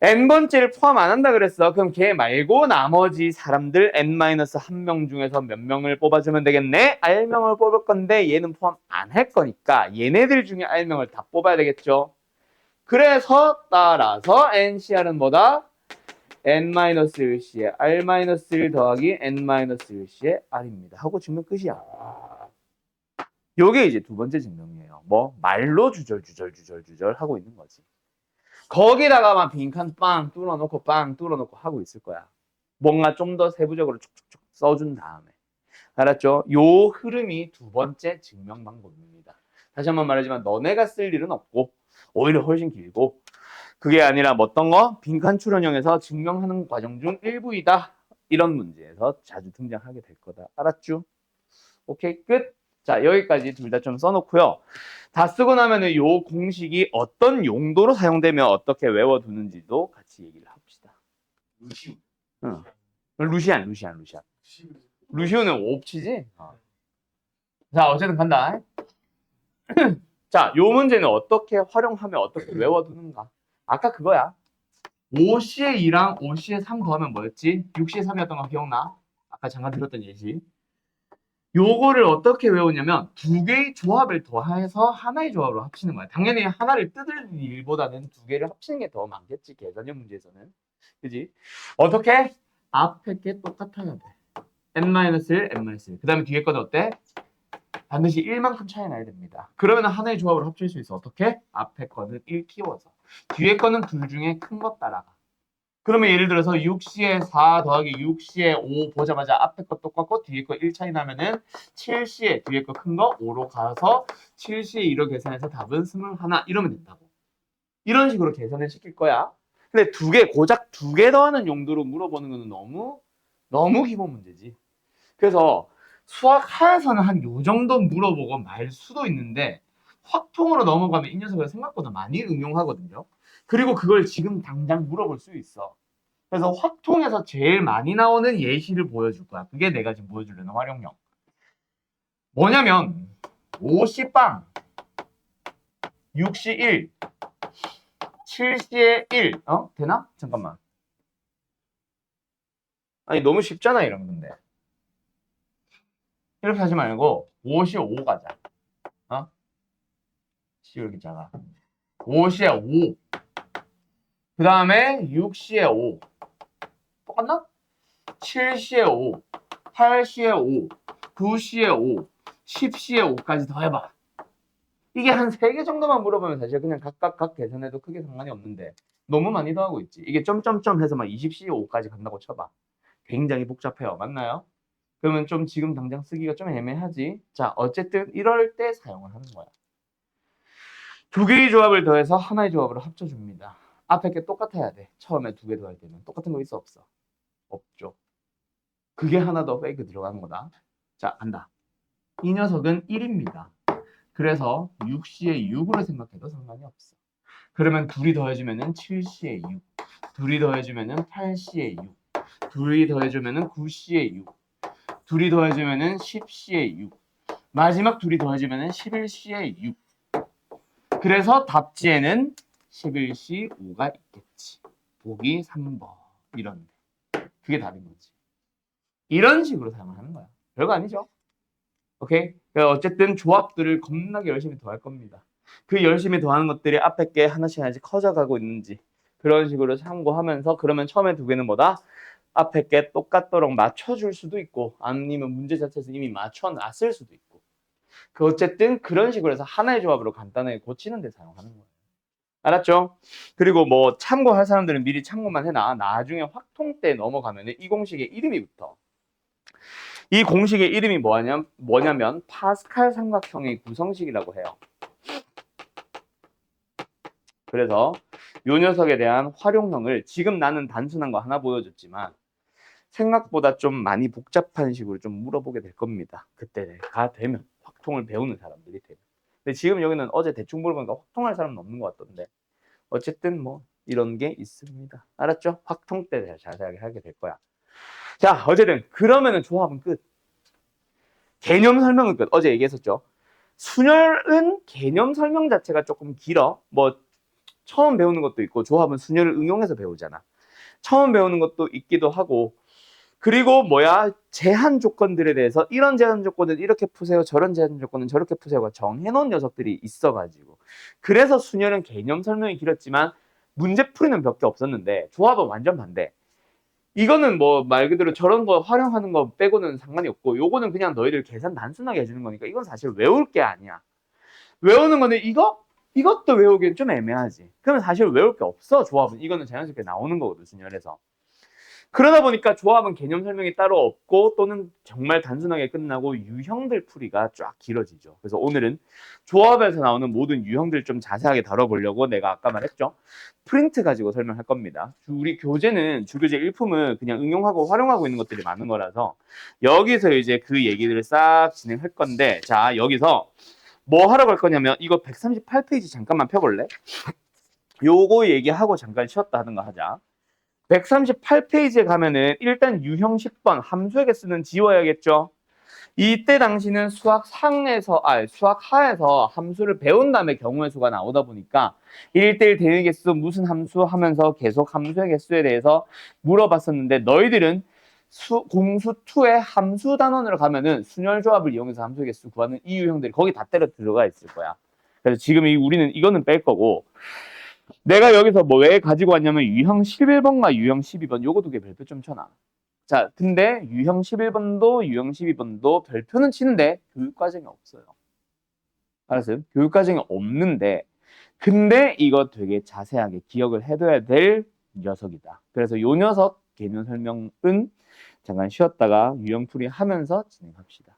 n번째를 포함 안 한다 그랬어. 그럼 걔 말고 나머지 사람들 n-1명 중에서 몇 명을 뽑아주면 되겠네? r명을 뽑을 건데 얘는 포함 안 할 거니까 얘네들 중에 r명을 다 뽑아야 되겠죠. 그래서 따라서 NCR은 뭐다? n-1c의 r-1 더하기 n-1c의 r입니다. 하고 주면 끝이야. 요게 이제 두 번째 증명이에요. 뭐 말로 주절 하고 있는 거지. 거기다가만 빈칸 빵 뚫어놓고 하고 있을 거야. 뭔가 좀 더 세부적으로 쭉쭉쭉 써준 다음에. 알았죠? 요 흐름이 두 번째 증명 방법입니다. 다시 한번 말하지만 너네가 쓸 일은 없고 오히려 훨씬 길고 그게 아니라 뭐 어떤 거? 빈칸 추론형에서 증명하는 과정 중 일부이다. 이런 문제에서 자주 등장하게 될 거다. 알았죠? 오케이, 끝. 자, 여기까지 둘 다 좀 써놓고요. 다 쓰고 나면은 요 공식이 어떤 용도로 사용되며 어떻게 외워두는지도 같이 얘기를 합시다. 루시우. 응. 루시안. 루시오는 옵치지? 자, 어쨌든 간다. 자, 요 문제는 어떻게 활용하며 어떻게 외워두는가? 아까 그거야. 5C에 2랑 5C에 3 더하면 뭐였지? 6C에 3이었던 거 기억나? 아까 잠깐 들었던 예시. 요거를 어떻게 외우냐면 두 개의 조합을 더해서 하나의 조합으로 합치는 거야. 당연히 하나를 뜯을 일보다는 두 개를 합치는 게 더 많겠지. 계산형 문제에서는. 그지? 어떻게? 앞에 게 똑같아야 돼. n-1, n-1. 그 다음에 뒤에 거는 어때? 반드시 1만큼 차이 나야 됩니다. 그러면 하나의 조합으로 합칠 수 있어. 어떻게? 앞에 거는 1 키워서. 뒤에 거는 둘 중에 큰 거 따라가. 그러면 예를 들어서 6C에 4 더하기 6C에 5 보자마자 앞에 거 똑같고 뒤에 거 1 차이 나면은 7C에 뒤에 거 큰 거 5로 가서 7C에 2로 계산해서 답은 21 이러면 된다고. 이런 식으로 계산을 시킬 거야. 근데 고작 두 개 더하는 용도로 물어보는 거는 너무 기본 문제지. 그래서 수학 하에서는 한 요 정도 물어보고 말 수도 있는데 확통으로 넘어가면 이 녀석을 생각보다 많이 응용하거든요. 그리고 그걸 지금 당장 물어볼 수 있어. 그래서 확통에서 제일 많이 나오는 예시를 보여줄 거야. 그게 내가 지금 보여주려는 활용형. 뭐냐면 5C빵, 6C1, 7C에 1. 되나? 잠깐만. 아니 너무 쉽잖아 이런 건데. 이렇게 하지 말고 5C5 가자. C 이렇게 작아. 5C에 5. 그 다음에 6C에 5. 똑같나? 7C에 5. 8C에 5. 9C에 5. 10C에 5까지 더해봐. 이게 한 3개 정도만 물어보면 사실 그냥 각각 계산해도 크게 상관이 없는데 너무 많이 더하고 있지. 이게 점점점 해서 막 20C에 5까지 간다고 쳐봐. 굉장히 복잡해요. 맞나요? 그러면 좀 지금 당장 쓰기가 좀 애매하지. 자, 어쨌든 이럴 때 사용을 하는 거야. 두 개의 조합을 더해서 하나의 조합으로 합쳐줍니다. 앞에 게 똑같아야 돼. 처음에 두 개 더할 때는. 똑같은 거 있어 없어? 없죠. 그게 하나 더 페이크 들어가는 거다. 자, 간다. 이 녀석은 1입니다. 그래서 6C에 6으로 생각해도 상관이 없어. 그러면 둘이 더해주면은 7C에 6. 둘이 더해주면은 8C에 6. 둘이 더해주면은 9C에 6. 둘이 더해주면은 10C에 6. 마지막 둘이 더해주면은 11C에 6. 그래서 답지에는 11C 5가 있겠지. 보기 3번. 이런데. 그게 답인 거지. 이런 식으로 사용하는 거야. 별거 아니죠? 오케이? 그러니까 어쨌든 조합들을 겁나게 열심히 더할 겁니다. 그 열심히 더하는 것들이 앞에 게 하나씩 커져가고 있는지 그런 식으로 참고하면서 그러면 처음에 두 개는 뭐다? 앞에 게 똑같도록 맞춰줄 수도 있고 아니면 문제 자체에서 이미 맞춰놨을 수도 있고 그 어쨌든 그런 식으로 해서 하나의 조합으로 간단하게 고치는 데 사용하는 거예요. 알았죠? 그리고 뭐 참고할 사람들은 미리 참고만 해놔. 나중에 확통 때 넘어가면 이 공식의 이름이 붙어. 이 공식의 이름이 뭐냐면 파스칼 삼각형의 구성식이라고 해요. 그래서 요 녀석에 대한 활용형을 지금 나는 단순한 거 하나 보여줬지만 생각보다 좀 많이 복잡한 식으로 좀 물어보게 될 겁니다. 그때가 되면 확통을 배우는 사람들이 되면. 근데 지금 여기는 어제 대충 물어보니까 확통할 사람은 없는 것 같던데 어쨌든 뭐 이런 게 있습니다. 알았죠? 확통 때 자세하게 하게 될 거야. 자, 어쨌든 그러면은 조합은 끝. 개념 설명은 끝. 어제 얘기했었죠. 순열은 개념 설명 자체가 조금 길어. 뭐 처음 배우는 것도 있고 조합은 순열을 응용해서 배우잖아. 처음 배우는 것도 있기도 하고 그리고 제한 조건들에 대해서 이런 제한 조건은 이렇게 푸세요. 저런 제한 조건은 저렇게 푸세요가 정해놓은 녀석들이 있어가지고 그래서 순열은 개념 설명이 길었지만 문제 풀이는 몇 개 없었는데 조합은 완전 반대. 이거는 뭐 말 그대로 저런 거 활용하는 거 빼고는 상관이 없고 요거는 그냥 너희들 계산 단순하게 해주는 거니까 이건 사실 외울 게 아니야. 외우는 건데 이것도 외우기엔 좀 애매하지. 그러면 사실 외울 게 없어. 조합은 이거는 자연스럽게 나오는 거거든 순열에서. 그러다 보니까 조합은 개념 설명이 따로 없고 또는 정말 단순하게 끝나고 유형들 풀이가 쫙 길어지죠. 그래서 오늘은 조합에서 나오는 모든 유형들 좀 자세하게 다뤄보려고 내가 아까 말했죠. 프린트 가지고 설명할 겁니다. 우리 교재는 주교재 1품은 그냥 응용하고 활용하고 있는 것들이 많은 거라서 여기서 이제 그 얘기들을 싹 진행할 건데 자 여기서 뭐 하러 갈 거냐면 이거 138페이지 잠깐만 펴볼래? 요거 얘기하고 잠깐 쉬었다 하는 거 하자. 138페이지에 가면은 일단 유형 10번 함수의 개수는 지워야겠죠. 이때 당시는 수학 하에서 함수를 배운 다음에 경우의 수가 나오다 보니까 1대1 대응의 개수 무슨 함수 하면서 계속 함수의 개수에 대해서 물어봤었는데 너희들은 공수 2의 함수 단원으로 가면은 순열 조합을 이용해서 함수의 개수 구하는 이 유형들이 거기 다 때려 들어가 있을 거야. 그래서 지금 우리는 이거는 뺄 거고 내가 여기서 뭐 왜 가지고 왔냐면 유형 11번과 유형 12번 요거 두 개 별표 좀 쳐놔. 자, 근데 유형 11번도 유형 12번도 별표는 치는데 교육과정이 없어요. 알았어요? 교육과정이 없는데 근데 이거 되게 자세하게 기억을 해둬야 될 녀석이다. 그래서 요 녀석 개념 설명은 잠깐 쉬었다가 유형 풀이 하면서 진행합시다.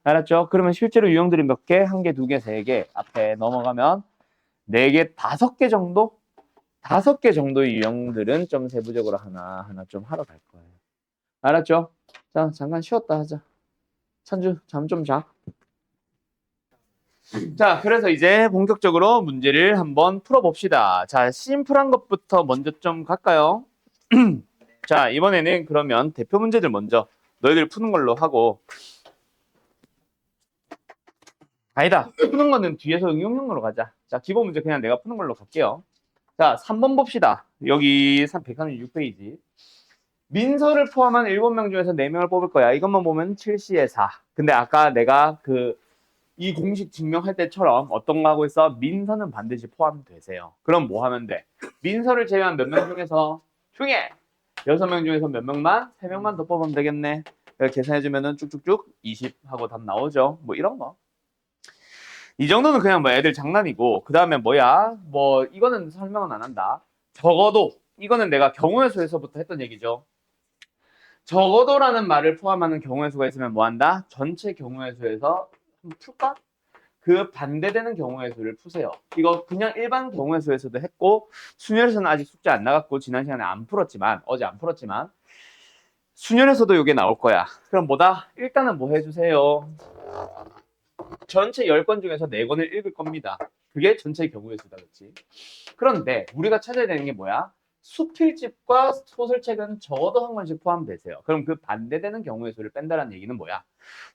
알았죠? 그러면 실제로 유형들이 몇 개? 한 개, 두 개, 세 개 앞에 넘어가면 4개, 5개 정도? 5개 정도의 유형들은 좀 세부적으로 하나하나 좀 하러 갈 거예요. 알았죠? 자, 잠깐 쉬었다 하자. 찬주, 잠 좀 자. 자, 그래서 이제 본격적으로 문제를 한번 풀어봅시다. 자, 심플한 것부터 먼저 좀 갈까요? 자, 이번에는 그러면 대표 문제들 먼저 너희들 푸는 걸로 하고 아니다. 푸는 거는 뒤에서 응용형으로 가자. 자, 기본 문제 그냥 내가 푸는 걸로 갈게요. 자, 3번 봅시다. 여기 136페이지. 민서를 포함한 7명 중에서 4명을 뽑을 거야. 이것만 보면 7C의 4. 근데 아까 내가 이 공식 증명할 때처럼 어떤 거 하고 있어? 민서는 반드시 포함되세요. 그럼 뭐 하면 돼? 민서를 제외한 몇 명 중에서 중에 6명 중에서 몇 명만? 3명만 더 뽑으면 되겠네. 계산해주면은 쭉쭉쭉 20 하고 답 나오죠. 뭐 이런 거. 이 정도는 그냥 뭐 애들 장난이고 그 다음에 뭐 이거는 설명은 안 한다. 적어도 이거는 내가 경우의 수에서부터 했던 얘기죠. 적어도라는 말을 포함하는 경우의 수가 있으면 뭐 한다? 전체 경우의 수에서 한번 풀까? 그 반대되는 경우의 수를 푸세요. 이거 그냥 일반 경우의 수에서도 했고 순열에서는 아직 숙제 안 나갔고 지난 시간에 어제 안 풀었지만 순열에서도 이게 나올 거야. 그럼 일단은 뭐 해주세요. 전체 10권 중에서 4권을 읽을 겁니다. 그게 전체 경우의 수다, 그렇지? 그런데 우리가 찾아야 되는 게 뭐야? 수필집과 소설책은 적어도 한 권씩 포함되세요. 그럼 그 반대되는 경우의 수를 뺀다는 얘기는 뭐야?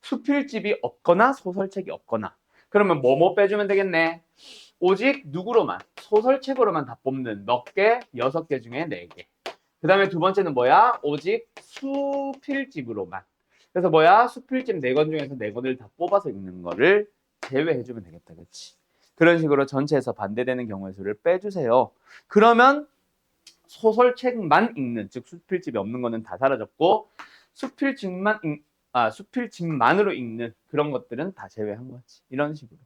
수필집이 없거나 소설책이 없거나. 그러면 뭐 빼주면 되겠네? 오직 누구로만? 소설책으로만 다 뽑는 몇 개? 6개 중에 4개. 그 다음에 두 번째는 뭐야? 오직 수필집으로만. 그래서 수필집 4권 중에서 4권을 다 뽑아서 읽는 거를 제외해주면 되겠다. 그렇지? 그런 식으로 전체에서 반대되는 경우의 수를 빼주세요. 그러면 소설책만 읽는, 즉 수필집이 없는 거는 다 사라졌고 수필집만으로 읽는 그런 것들은 다 제외한 거지. 이런 식으로.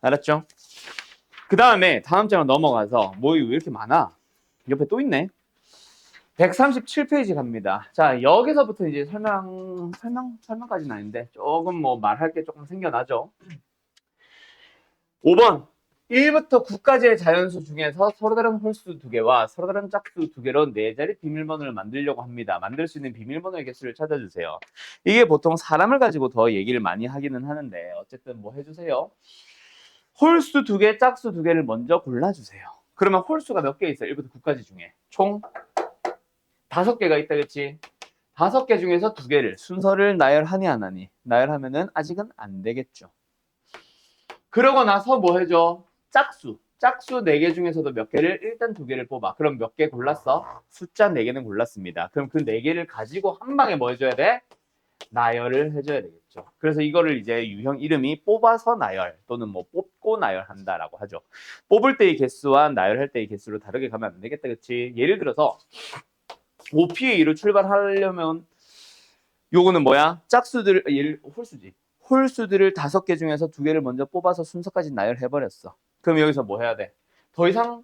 알았죠? 그 다음에 다음 장으로 넘어가서 뭐 왜 이렇게 많아? 옆에 또 있네. 137페이지 갑니다. 자, 여기서부터 이제 설명까지는 아닌데 조금 뭐 말할 게 조금 생겨나죠. 5번. 1부터 9까지의 자연수 중에서 서로 다른 홀수 2개와 서로 다른 짝수 2개로 4자리 비밀번호를 만들려고 합니다. 만들 수 있는 비밀번호의 개수를 찾아주세요. 이게 보통 사람을 가지고 더 얘기를 많이 하기는 하는데 어쨌든 뭐 해주세요. 홀수 2개, 짝수 2개를 먼저 골라주세요. 그러면 홀수가 몇 개 있어요? 1부터 9까지 중에. 총 5개가 있다, 그치? 5개 중에서 2개를 순서를 나열하니 안 하니? 나열하면은 아직은 안 되겠죠. 그러고 나서 뭐 해줘? 짝수 4개 중에서도 몇 개를 일단 2개를 뽑아. 그럼 몇 개 골랐어? 숫자 4개는 골랐습니다. 그럼 그 4개를 가지고 한 방에 뭐 해줘야 돼? 나열을 해줘야 되겠죠. 그래서 이거를 이제 유형 이름이 뽑아서 나열 또는 뭐 뽑고 나열한다라고 하죠. 뽑을 때의 개수와 나열할 때의 개수로 다르게 가면 안 되겠다, 그치? 예를 들어서 OP의 2로 출발하려면 요거는 뭐야? 짝수들, 홀수지. 홀수들을 5개 중에서 2개를 먼저 뽑아서 순서까지 나열해버렸어. 그럼 여기서 뭐 해야 돼? 더 이상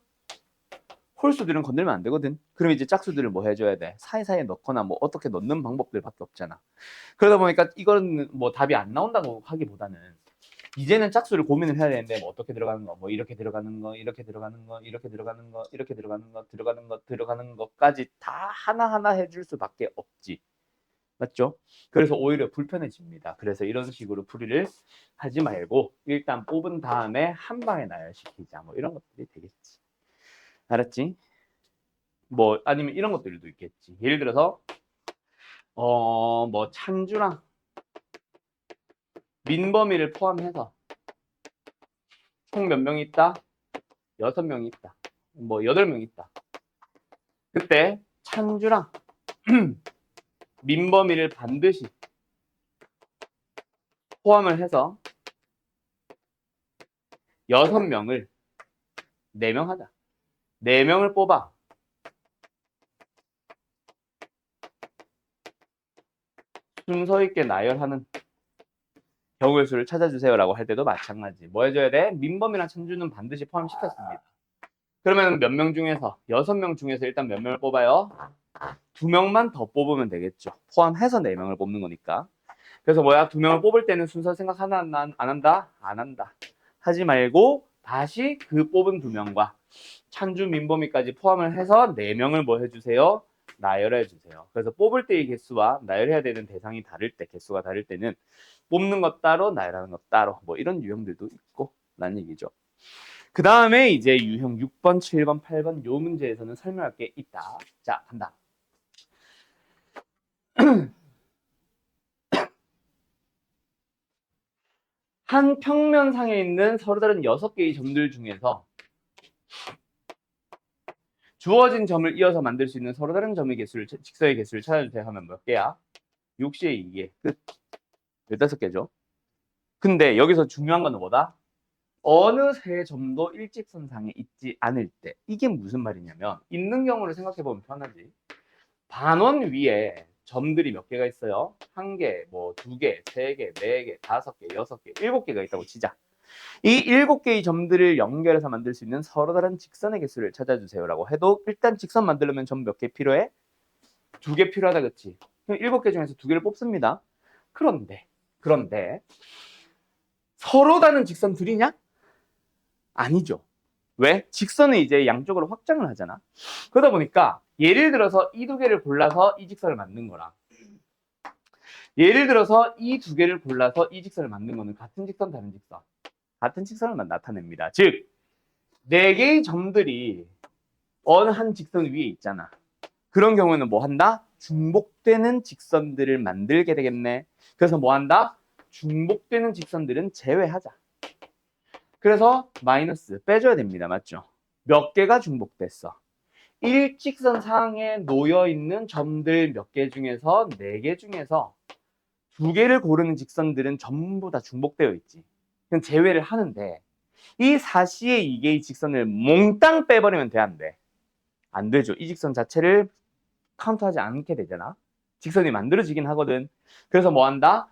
홀수들은 건들면 안 되거든. 그럼 이제 짝수들을 뭐 해줘야 돼? 사이사이에 넣거나 뭐 어떻게 넣는 방법들밖에 없잖아. 그러다 보니까 이거는 뭐 답이 안 나온다고 하기보다는 이제는 짝수를 고민을 해야 되는데 뭐 어떻게 들어가는 거, 뭐 이렇게 들어가는 거, 이렇게 들어가는 거, 이렇게 들어가는 거, 이렇게 들어가는 거, 들어가는 것까지 다 하나하나 해줄 수밖에 없지. 맞죠? 그래서 오히려 불편해집니다. 그래서 이런 식으로 풀이를 하지 말고 일단 뽑은 다음에 한 방에 나열시키자. 뭐 이런 것들이 되겠지. 알았지? 뭐 아니면 이런 것들도 있겠지. 예를 들어서 뭐 찬주랑 민범이를 포함해서 총 몇 명이 있다? 6명이 있다. 뭐 8명이 있다. 그때 찬주랑 민범이를 반드시 포함을 해서 6명을 4명 하자. 4명을 뽑아. 순서 있게 나열하는 경우의 수를 찾아주세요라고 할 때도 마찬가지. 뭐 해줘야 돼? 민범이랑 찬주는 반드시 포함시켰습니다. 그러면 몇 명 중에서 6명 중에서 일단 몇 명을 뽑아요? 2명만 더 뽑으면 되겠죠. 포함해서 4명을 뽑는 거니까. 그래서 뭐야? 2명을 뽑을 때는 순서 생각 하나 안 한다? 안 한다. 하지 말고 다시 그 뽑은 2명과 찬주, 민범이까지 포함을 해서 4명을 뭐 해주세요? 나열해 주세요. 그래서 뽑을 때의 개수와 나열해야 되는 대상이 다를 때, 개수가 다를 때는 뽑는 것 따로, 나열하는 것 따로, 뭐 이런 유형들도 있고 라는 얘기죠. 그 다음에 이제 유형 6번, 7번, 8번 요 문제에서는 설명할 게 있다. 자, 간다. 한 평면상에 있는 서로 다른 6개의 점들 중에서 주어진 점을 이어서 만들 수 있는 서로 다른 점의 개수를, 직선의 개수를 찾아주세요 하면 몇 개야? 6시에 2개. 끝. 15개죠. 근데 여기서 중요한 건 뭐다? 어느 세 점도 일직선상에 있지 않을 때. 이게 무슨 말이냐면 있는 경우를 생각해보면 편하지. 반원 위에 점들이 몇 개가 있어요? 1개, 뭐 2개, 3개, 4개, 5개, 6개, 7개가 있다고 치자. 이 7개의 점들을 연결해서 만들 수 있는 서로 다른 직선의 개수를 찾아주세요라고 해도 일단 직선 만들려면 점 몇 개 필요해? 2개 필요하다, 그치? 그럼 7개 중에서 2개를 뽑습니다. 그런데 서로 다른 직선 둘이냐? 아니죠. 왜? 직선을 이제 양쪽으로 확장을 하잖아. 그러다 보니까 예를 들어서 이 2개를 골라서 이 직선을 만든 거랑 예를 들어서 이 2개를 골라서 이 직선을 만든 거는 같은 직선, 다른 직선. 같은 직선을 나타냅니다. 즉 4개의 점들이 어느 한 직선 위에 있잖아. 그런 경우에는 뭐 한다? 중복되는 직선들을 만들게 되겠네. 그래서 뭐 한다? 중복되는 직선들은 제외하자. 그래서 마이너스 빼줘야 됩니다. 맞죠? 몇 개가 중복됐어? 일직선 상에 놓여 있는 점들 몇 개 중에서 4개 중에서 2개를 고르는 직선들은 전부 다 중복되어 있지. 그럼 제외를 하는데 이 사시의 2개의 직선을 몽땅 빼버리면 돼, 안 돼? 안 되죠. 이 직선 자체를 카운트하지 않게 되잖아. 직선이 만들어지긴 하거든. 그래서 뭐 한다?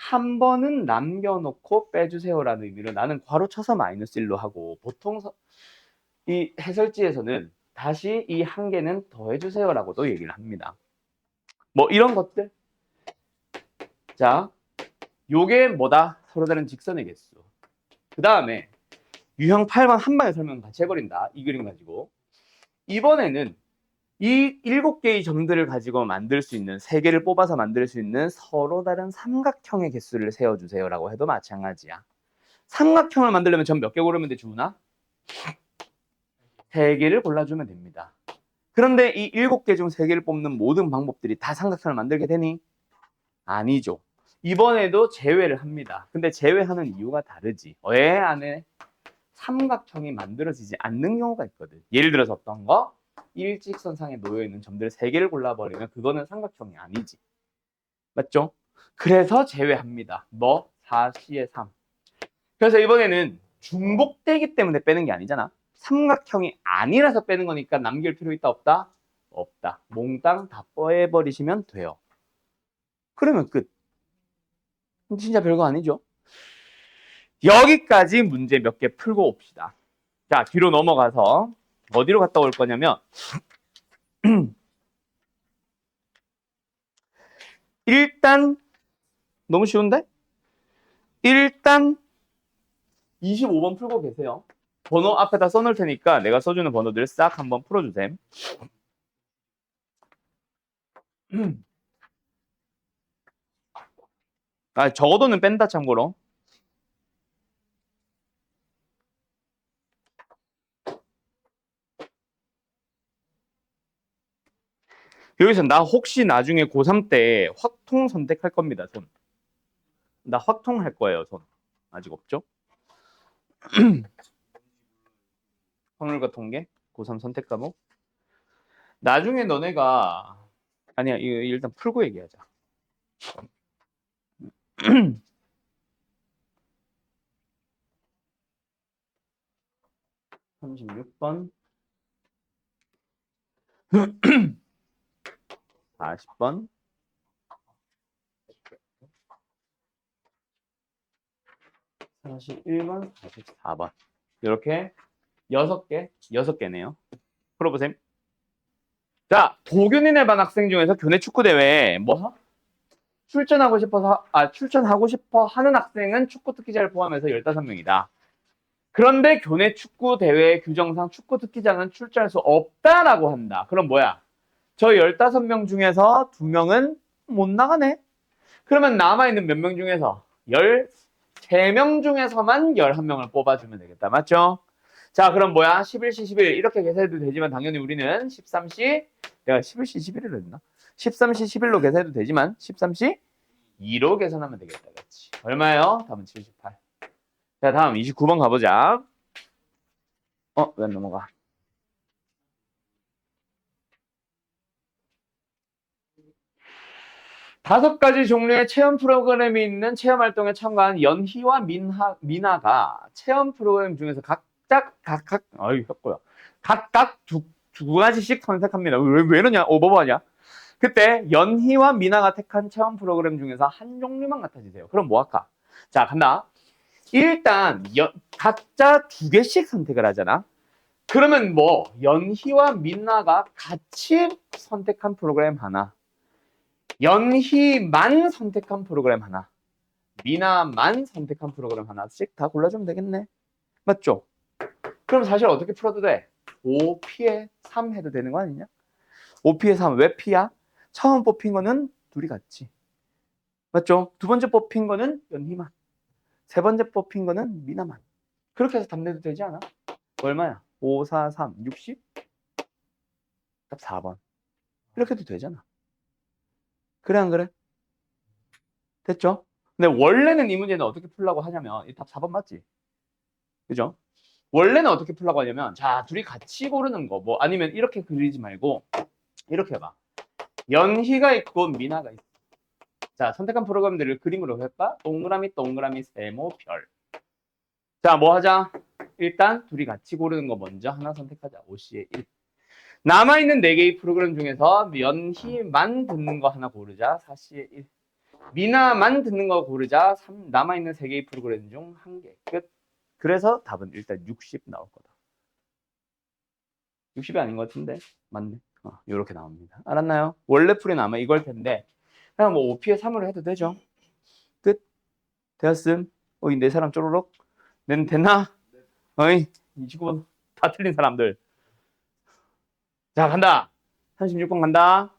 한 번은 남겨놓고 빼주세요라는 의미로 나는 괄호 쳐서 마이너스 1로 하고 보통 이 해설지에서는 다시 이 한 개는 더해주세요라고도 얘기를 합니다. 뭐 이런 것들. 자, 요게 뭐다? 서로 다른 직선의 개수. 그 다음에 유형 8번 한 방에 설명 같이 해버린다. 이 그림 가지고. 이번에는 이 7개의 점들을 가지고 만들 수 있는 3개를 뽑아서 만들 수 있는 서로 다른 삼각형의 개수를 세워주세요라고 해도 마찬가지야. 삼각형을 만들려면 점 몇 개 고르면 돼, 주은아? 3개를 골라주면 됩니다. 그런데 이 7개 중 3개를 뽑는 모든 방법들이 다 삼각형을 만들게 되니? 아니죠. 이번에도 제외를 합니다. 근데 제외하는 이유가 다르지. 왜 안에 삼각형이 만들어지지 않는 경우가 있거든. 예를 들어서 어떤 거? 일직선상에 놓여있는 점들 3개를 골라버리면 그거는 삼각형이 아니지. 맞죠? 그래서 제외합니다. 뭐? 4C의 3. 그래서 이번에는 중복되기 때문에 빼는 게 아니잖아. 삼각형이 아니라서 빼는 거니까 남길 필요 있다 없다? 없다. 몽땅 다 빼버리시면 돼요. 그러면 끝. 진짜 별거 아니죠? 여기까지 문제 몇 개 풀고 옵시다. 자, 뒤로 넘어가서 어디로 갔다 올 거냐면 일단 너무 쉬운데? 일단 25번 풀고 계세요. 번호 앞에다 써놓을 테니까 내가 써주는 번호들 싹 한번 풀어주셈. 아, 적어도는 뺀다 참고로. 여기서 나 혹시 나중에 고3 때 확통 선택할 겁니다, 손. 나 확통 할 거예요, 손. 아직 없죠? 확률과 통계, 고3 선택 과목. 나중에 너네가 아니야, 이거 일단 풀고 얘기하자. 36번 40번 41번 44번 이렇게 6개네요. 풀어보셈. 자, 도균인의 반 학생 중에서 교내 축구대회에 뭐 출전하고 싶어 하는 학생은 축구 특기자를 포함해서 15명이다. 그런데 교내 축구 대회 규정상 축구 특기자는 출전할 수 없다라고 한다. 그럼 뭐야? 저 15명 중에서 2명은 못 나가네. 그러면 남아있는 몇 명 중에서 13명 중에서만 11명을 뽑아주면 되겠다. 맞죠? 자, 그럼 뭐야? 11시 11 이렇게 계산해도 되지만 당연히 우리는 13시 내가 11시 11을 했나? 13시 11로 계산해도 되지만 13시 2로 계산하면 되겠다. 그렇지. 얼마예요? 답은 78. 자, 다음 29번 가보자. 왜 안 넘어가? 다섯 가지 종류의 체험 프로그램이 있는 체험 활동에 참가한 연희와 미나가 체험 프로그램 중에서 각각 두 가지씩 선택합니다. 왜 이러냐? 뭐하냐? 그때 연희와 미나가 택한 체험 프로그램 중에서 한 종류만 같아지세요. 그럼 뭐 할까? 자, 간다. 일단 각자 2개씩 선택을 하잖아. 그러면 뭐 연희와 민나가 같이 선택한 프로그램 하나, 연희만 선택한 프로그램 하나, 미나만 선택한 프로그램 하나씩 다 골라주면 되겠네. 맞죠? 그럼 사실 어떻게 풀어도 돼? 5P에 3 해도 되는 거 아니냐? 5P에 3. 왜 P야? 처음 뽑힌 거는 둘이 같이. 맞죠? 두 번째 뽑힌 거는 연희만. 세 번째 뽑힌 거는 미나만. 그렇게 해서 답 내도 되지 않아? 얼마야? 5, 4, 3, 60? 답 4번. 이렇게 해도 되잖아. 그래, 안 그래? 됐죠? 근데 원래는 이 문제는 어떻게 풀려고 하냐면, 이 답 4번 맞지? 그죠? 원래는 어떻게 풀려고 하냐면, 자, 둘이 같이 고르는 거, 뭐, 아니면 이렇게 그리지 말고, 이렇게 해봐. 연희가 있고, 미나가 있어. 자, 선택한 프로그램들을 그림으로 할까? 동그라미, 동그라미, 세모, 별. 자, 뭐 하자? 일단, 둘이 같이 고르는 거 먼저 하나 선택하자. 5C의 1. 남아있는 4개의 프로그램 중에서 연희만 듣는 거 하나 고르자. 4C의 1. 미나만 듣는 거 고르자. 남아있는 3개의 프로그램 중 1개. 끝. 그래서 답은 일단 60 나올 거다. 60이 아닌 것 같은데. 맞네. 이렇게 나옵니다. 알았나요? 원래 풀이는 아마 이걸 텐데 그냥 뭐 5P에 3으로 해도 되죠. 끝. 되었음. 어이 네 사람 쪼르륵. nen 됐나? 어이 29번 다 틀린 사람들. 자 간다. 36번 간다.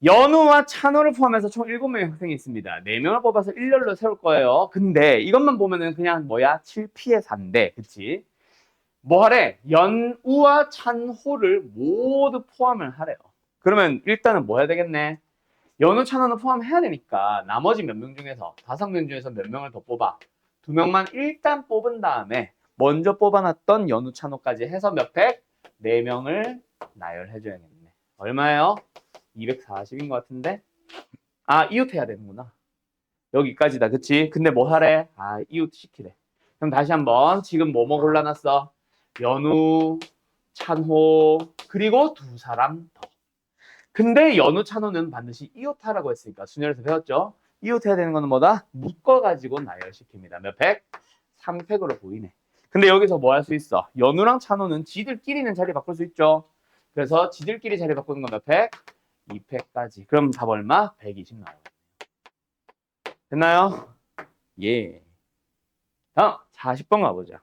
연우와 찬호를 포함해서 총 7명의 학생이 있습니다. 4명을 뽑아서 일렬로 세울 거예요. 근데 이것만 보면은 그냥 뭐야? 7P의 4인데 그치? 뭐 하래? 연우와 찬호를 모두 포함을 하래요. 그러면 일단은 뭐 해야 되겠네? 연우, 찬호는 포함해야 되니까 나머지 몇 명 중에서 5명 중에서 몇 명을 더 뽑아? 2명만 일단 뽑은 다음에 먼저 뽑아놨던 연우, 찬호까지 해서 몇 팩? 4명을 나열해줘야겠네. 얼마예요? 240인 것 같은데? 이웃해야 되는구나. 여기까지다, 그치? 근데 뭐 하래? 이웃 시키래. 그럼 다시 한번 지금 뭐뭐 골라놨어? 연우, 찬호, 그리고 2사람 더. 근데 연우, 찬호는 반드시 이웃하라고 했으니까 순열에서 배웠죠? 이웃해야 되는 거는 뭐다? 묶어가지고 나열시킵니다. 몇 팩? 3팩으로 보이네. 근데 여기서 뭐 할 수 있어? 연우랑 찬호는 지들끼리는 자리 바꿀 수 있죠? 그래서 지들끼리 자리 바꾸는 건 몇 팩? 2팩까지. 그럼 답 얼마? 120 나와요. 됐나요? 예. 다음 40번 가보자.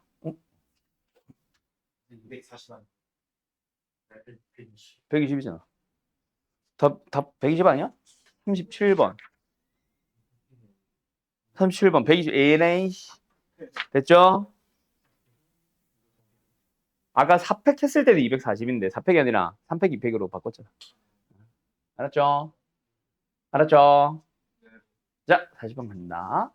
240만 120. 120이잖아. 답 120 아니야? 37번. 37번 120 에레이 됐죠? 아까 4팩 했을 때도 240인데 4팩이 아니라 3팩 2팩으로 바꿨잖아. 알았죠? 알았죠? 자, 40번 간다.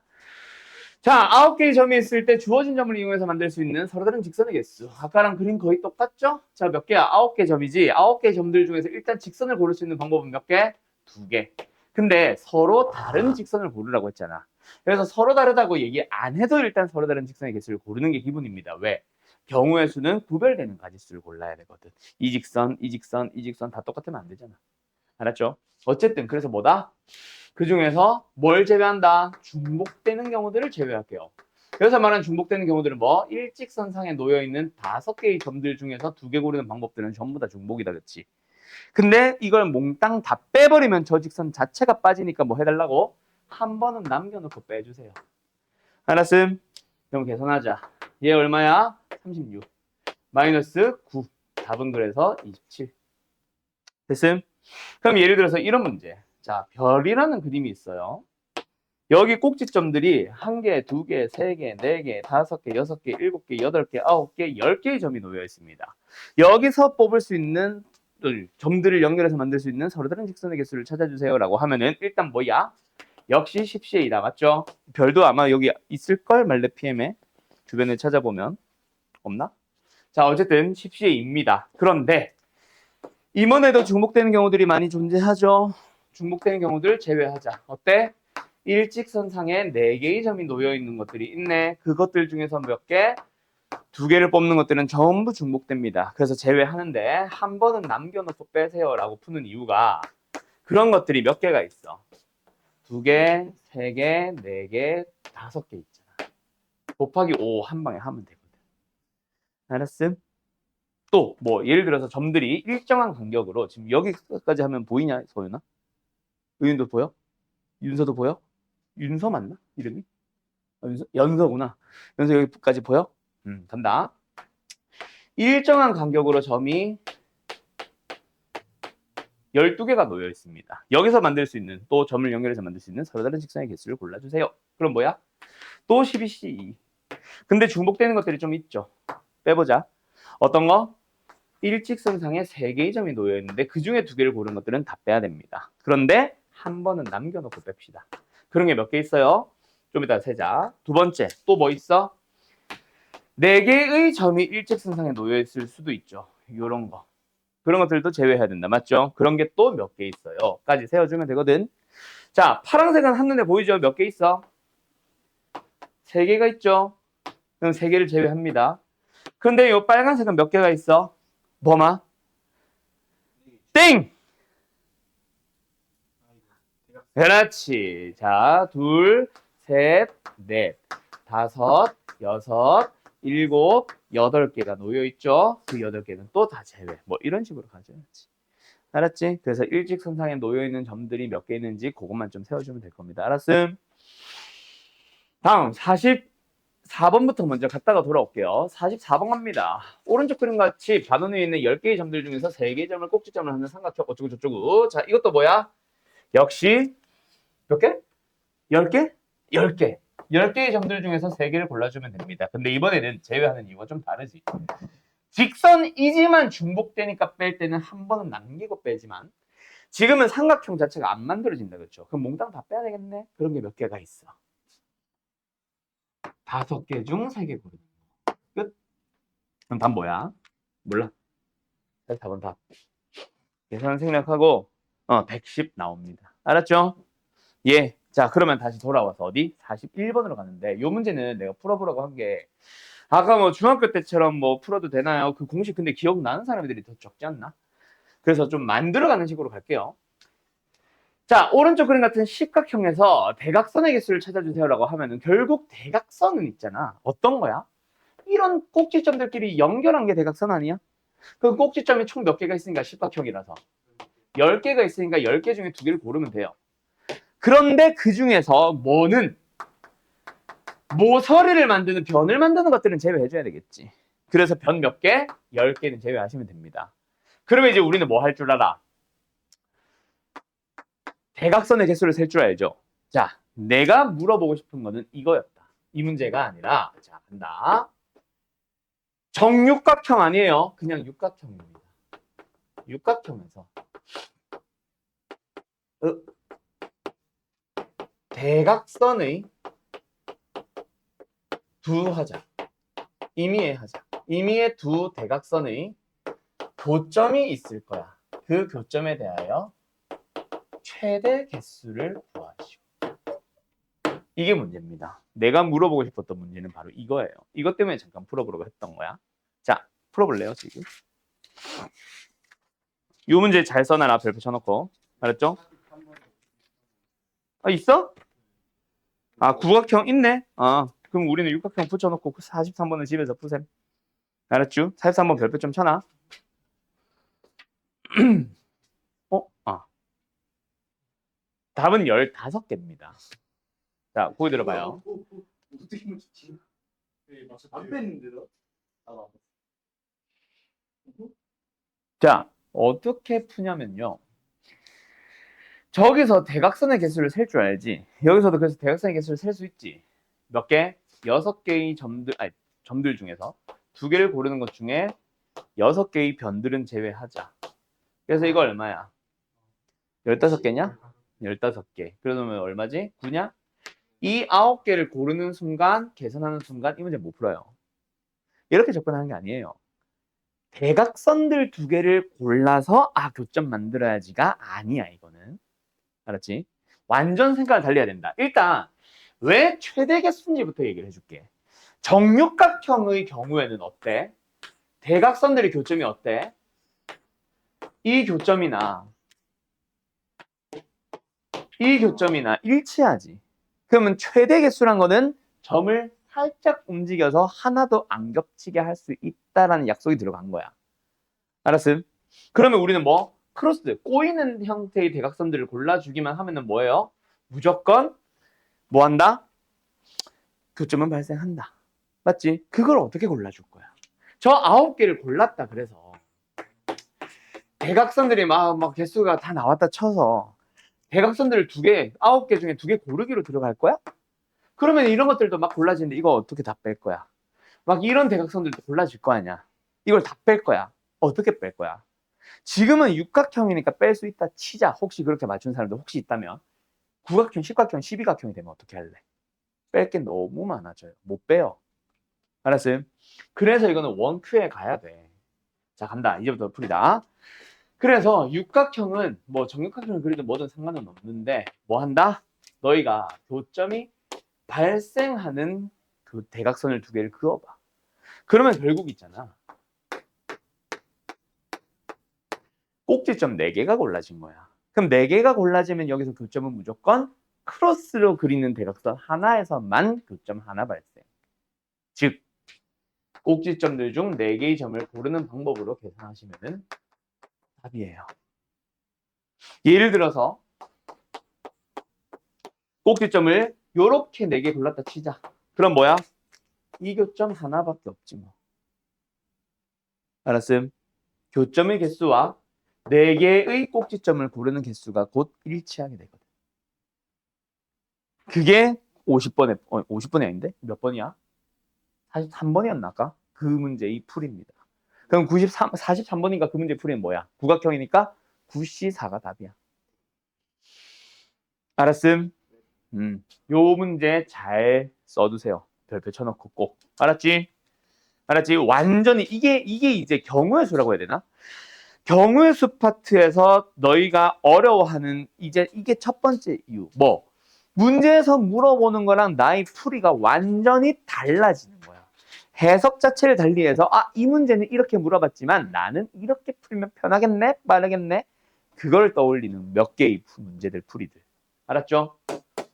자, 9개의 점이 있을 때 주어진 점을 이용해서 만들 수 있는 서로 다른 직선의 개수. 아까랑 그림 거의 똑같죠? 자, 몇 개야? 9개 점이지? 9개 점들 중에서 일단 직선을 고를 수 있는 방법은 몇 개? 2개. 근데 서로 다른 직선을 고르라고 했잖아. 그래서 서로 다르다고 얘기 안 해도 일단 서로 다른 직선의 개수를 고르는 게 기본입니다. 왜? 경우의 수는 구별되는 가지수를 골라야 되거든. 이 직선, 이 직선, 이 직선 다 똑같으면 안 되잖아. 알았죠? 어쨌든 그래서 뭐다? 그 중에서 뭘 제외한다? 중복되는 경우들을 제외할게요. 그래서 말하는 중복되는 경우들은 뭐? 일직선상에 놓여있는 5개의 점들 중에서 2개 고르는 방법들은 전부 다 중복이다, 그치? 근데 이걸 몽땅 다 빼버리면 저 직선 자체가 빠지니까 뭐 해달라고? 한 번은 남겨놓고 빼주세요. 알았음? 그럼 계산하자. 얘 얼마야? 36. 마이너스 9. 답은 그래서 27. 됐음? 그럼 예를 들어서 이런 문제. 자, 별이라는 그림이 있어요. 여기 꼭지점들이 1개, 2개, 3개, 4개, 5개, 6개, 7개, 8개, 9개, 10개의 점이 놓여 있습니다. 여기서 뽑을 수 있는 점들을 연결해서 만들 수 있는 서로 다른 직선의 개수를 찾아주세요라고 하면은 일단 뭐야? 역시 10시에 2다. 맞죠? 별도 아마 여기 있을걸? 말레 PM에 주변에 찾아보면 없나? 자, 어쨌든 10시에 2입니다. 그런데 이번에도 중복되는 경우들이 많이 존재하죠. 중복되는 경우들 제외하자. 어때? 일직선상에 4개의 점이 놓여 있는 것들이 있네. 그것들 중에서 몇 개? 2개를 뽑는 것들은 전부 중복됩니다. 그래서 제외하는데 한 번은 남겨놓고 빼세요 라고 푸는 이유가 그런 것들이 몇 개가 있어. 2개, 3개, 4개, 5개 있잖아. 곱하기 5 한 방에 하면 되거든. 알았음? 또 뭐 예를 들어서 점들이 일정한 간격으로 지금 여기까지 하면 보이냐 소연아? 의윤도 보여? 윤서도 보여? 윤서 맞나? 이름이? 연서구나. 연서 여기까지 보여? 간다. 일정한 간격으로 점이 12개가 놓여 있습니다. 여기서 만들 수 있는 또 점을 연결해서 만들 수 있는 서로 다른 직선의 개수를 골라주세요. 그럼 뭐야? 또 12C2. 근데 중복되는 것들이 좀 있죠. 빼보자. 어떤 거? 일직선상에 3개의 점이 놓여 있는데 그 중에 2개를 고른 것들은 다 빼야 됩니다. 그런데 한 번은 남겨놓고 뺍시다. 그런 게 몇 개 있어요? 좀 이따 세자. 두 번째, 또 뭐 있어? 4개의 점이 일직선상에 놓여 있을 수도 있죠. 요런 거. 그런 것들도 제외해야 된다. 맞죠? 그런 게 또 몇 개 있어요. 까지 세워주면 되거든. 자, 파란색은 한눈에 보이죠? 몇 개 있어? 3개가 있죠? 그럼 3개를 제외합니다. 근데 이 빨간색은 몇 개가 있어? 뭐마? 땡! 그렇지. 자, 둘, 셋, 넷, 다섯, 여섯, 일곱, 여덟 개가 놓여 있죠. 그 여덟 개는 또 다 제외. 뭐 이런 식으로 가져야지. 알았지? 그래서 일직선상에 놓여 있는 점들이 몇 개 있는지 그것만 좀 세워주면 될 겁니다. 알았음? 다음 44번부터 먼저 갔다가 돌아올게요. 44번 갑니다. 오른쪽 그림 같이 반원에 있는 10개의 점들 중에서 3개의 점을 꼭지점을 하는 삼각형 어쩌고 저쩌고. 자, 이것도 뭐야? 역시 몇 개? 10개? 10개. 10개의 점들 중에서 3개를 골라주면 됩니다. 근데 이번에는 제외하는 이유가 좀 다르지. 직선이지만 중복되니까 뺄 때는 한 번은 남기고 빼지만 지금은 삼각형 자체가 안 만들어진다. 그렇죠? 그럼 몽땅 다 빼야 되겠네? 그런 게 몇 개가 있어. 5개 중 3개 고르는 거. 끝. 그럼 답 뭐야? 몰라. 4번 답. 계산 생략하고 110 나옵니다. 알았죠? 예. 자, 그러면 다시 돌아와서 어디? 41번으로 가는데 이 문제는 내가 풀어보라고 한 게 아까 뭐 중학교 때처럼 뭐 풀어도 되나요? 그 공식 근데 기억나는 사람들이 더 적지 않나? 그래서 좀 만들어가는 식으로 갈게요. 자, 오른쪽 그림 같은 십각형에서 대각선의 개수를 찾아주세요라고 하면은 결국 대각선은 있잖아. 어떤 거야? 이런 꼭지점들끼리 연결한 게 대각선 아니야? 그 꼭지점이 총 몇 개가 있으니까 십각형이라서 10개가 있으니까 10개 중에 2개를 고르면 돼요. 그런데 그 중에서 뭐는 모서리를 만드는 변을 만드는 것들은 제외해줘야 되겠지. 그래서 변 몇 개? 10개는 제외하시면 됩니다. 그러면 이제 우리는 뭐 할 줄 알아? 대각선의 개수를 셀 줄 알죠? 자, 내가 물어보고 싶은 거는 이거였다. 이 문제가 아니라 자, 간다. 정육각형 아니에요. 그냥 육각형입니다. 육각형에서 대각선의 두 하자. 임의의 하자. 임의의 두 대각선의 교점이 있을 거야. 그 교점에 대하여 최대 개수를 구하시오. 이게 문제입니다. 내가 물어보고 싶었던 문제는 바로 이거예요. 이것 때문에 잠깐 풀어보려고 했던 거야. 자, 풀어볼래요, 지금? 이 문제 잘 써놔라, 별표 쳐놓고. 알았죠? 아, 있어? 아, 구각형 있네? 그럼 우리는 육각형 붙여놓고 43번은 집에서 푸셈. 알았죠? 43번 별표 좀 쳐놔. 답은 15개입니다. 자, 거기 들어봐요. 어떻게 맞췄지? 안 뺐는데도? 자, 어떻게 푸냐면요. 저기서 대각선의 개수를 셀 줄 알지. 여기서도 그래서 대각선의 개수를 셀 수 있지. 몇 개? 6개의 점들 중에서 2개를 고르는 것 중에 6개의 변들은 제외하자. 그래서 이거 얼마야? 15개냐? 15개. 그러면 얼마지? 9냐? 이 9개를 고르는 순간, 계산하는 순간 이 문제 못 풀어요. 이렇게 접근하는 게 아니에요. 대각선들 2개를 골라서 교점 만들어야지가 아니야, 이거는. 알았지? 완전 생각을 달리해야 된다. 일단 왜 최대 개수인지부터 얘기를 해줄게. 정육각형의 경우에는 어때? 대각선들의 교점이 어때? 이 교점이나 이 교점이나 일치하지. 그러면 최대 개수란 거는 점을 살짝 움직여서 하나도 안 겹치게 할 수 있다라는 약속이 들어간 거야. 알았음? 그러면 우리는 뭐? 크로스, 꼬이는 형태의 대각선들을 골라주기만 하면은 뭐예요? 무조건 뭐 한다? 교점은 발생한다. 맞지? 그걸 어떻게 골라줄 거야? 저 9개를 골랐다 그래서 대각선들이 막 개수가 다 나왔다 쳐서 대각선들을 2개, 9개 중에 2개 고르기로 들어갈 거야? 그러면 이런 것들도 막 골라지는데 이거 어떻게 다 뺄 거야? 막 이런 대각선들도 골라질 거 아니야? 이걸 다 뺄 거야. 어떻게 뺄 거야? 지금은 육각형이니까 뺄 수 있다 치자. 혹시 그렇게 맞춘 사람도 혹시 있다면 구각형, 십각형, 12각형이 되면 어떻게 할래? 뺄 게 너무 많아져요. 못 빼요. 알았어요? 그래서 이거는 원큐에 가야 돼. 자, 간다. 이제부터 풀이다. 그래서 육각형은 뭐 정육각형을 그리든 뭐든 상관은 없는데 뭐 한다? 너희가 교점이 발생하는 그 대각선을 2개를 그어봐. 그러면 결국 있잖아. 꼭지점 4개가 골라진 거야. 그럼 4개가 골라지면 여기서 교점은 무조건 크로스로 그리는 대각선 하나에서만 교점 하나 발생. 즉 꼭지점들 중 4개의 점을 고르는 방법으로 계산하시면 답이에요. 예를 들어서 꼭지점을 요렇게 4개 골랐다 치자. 그럼 뭐야? 이 교점 하나밖에 없지 뭐. 알았음? 교점의 개수와 4개의 꼭지점을 고르는 개수가 곧 일치하게 되거든. 그게 50번이 아닌데? 몇 번이야? 43번이었나 아까? 그 문제의 풀입니다. 그럼 43번인가 그 문제 풀이는 뭐야? 구각형이니까 9C4가 답이야. 알았음? 요 문제 잘 써두세요. 별표 쳐놓고 꼭. 알았지? 알았지? 완전히 이게 이제 경우의 수라고 해야 되나? 경우의 수 파트에서 너희가 어려워하는 이게 첫 번째 이유. 뭐? 문제에서 물어보는 거랑 나의 풀이가 완전히 달라지는 거야. 해석 자체를 달리해서 이 문제는 이렇게 물어봤지만 나는 이렇게 풀면 편하겠네? 빠르겠네? 그걸 떠올리는 몇 개의 문제들 풀이들. 알았죠?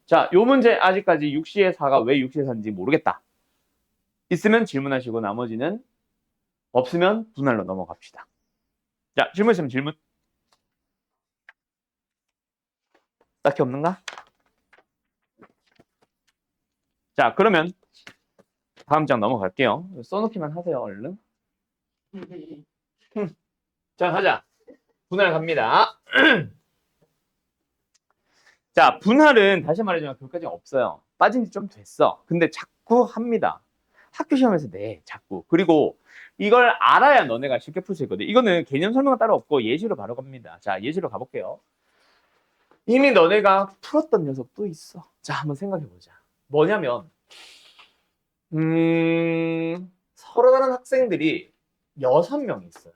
자, 요 문제 아직까지 6시의 4가 왜 6시의 4인지 모르겠다. 있으면 질문하시고 나머지는 없으면 분할로 넘어갑시다. 자, 질문 있으면 질문. 딱히 없는가? 자, 그러면 다음 장 넘어갈게요. 써놓기만 하세요, 얼른. 자, 가자. 분할 갑니다. 자, 분할은 다시 말해주면 그것까지 없어요. 빠진 지 좀 됐어. 근데 자꾸 합니다. 학교 시험에서 자꾸. 그리고 이걸 알아야 너네가 쉽게 풀 수 있거든. 이거는 개념 설명은 따로 없고 예시로 바로 갑니다. 자, 예시로 가볼게요. 이미 너네가 풀었던 녀석도 있어. 자, 한번 생각해보자. 뭐냐면 서로 다른 학생들이 6명이 있어요.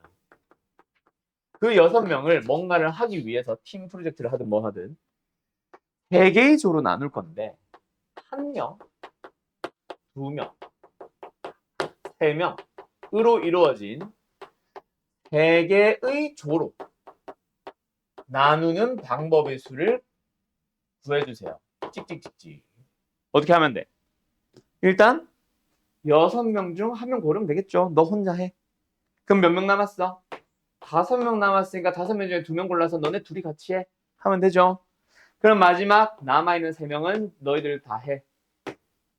그 6명을 뭔가를 하기 위해서 팀 프로젝트를 하든 뭐 하든 3개의 조로 나눌 건데 1명, 2명, 3명으로 이루어진 3개의 조로 나누는 방법의 수를 구해주세요. 찍찍찍찍. 어떻게 하면 돼? 일단 6명 중 1명 고르면 되겠죠. 너 혼자 해. 그럼 몇 명 남았어? 5명 남았으니까 5명 중에 2명 골라서 너네 둘이 같이 해. 하면 되죠. 그럼 마지막 남아있는 3명은 너희들 다 해.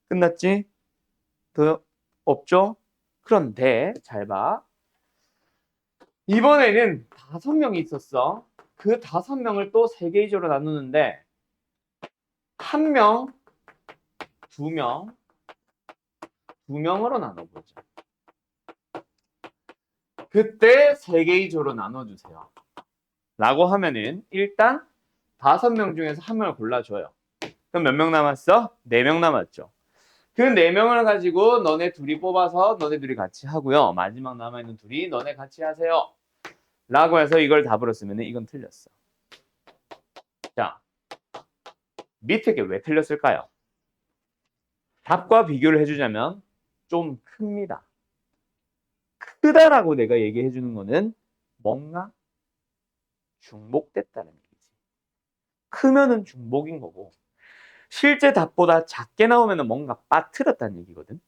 끝났지? 더 없죠? 그런데 잘 봐. 이번에는 5명이 있었어. 그 5명을 또 3개의 조로 나누는데 1명, 2명, 2명으로 나눠보자. 그때 3개의 조로 나눠주세요. 라고 하면은 일단 5명 중에서 1명을 골라줘요. 그럼 몇 명 남았어? 4명 남았죠. 그 4명을 가지고 너네 둘이 뽑아서 너네 둘이 같이 하고요. 마지막 남아있는 둘이 너네 같이 하세요. 라고 해서 이걸 답으로 쓰면 이건 틀렸어. 자, 밑에 게 왜 틀렸을까요? 답과 비교를 해주자면 좀 큽니다. 크다라고 내가 얘기해 주는 거는 뭔가 중복됐다는 얘기지. 크면은 중복인 거고 실제 답보다 작게 나오면 뭔가 빠뜨렸다는 얘기거든.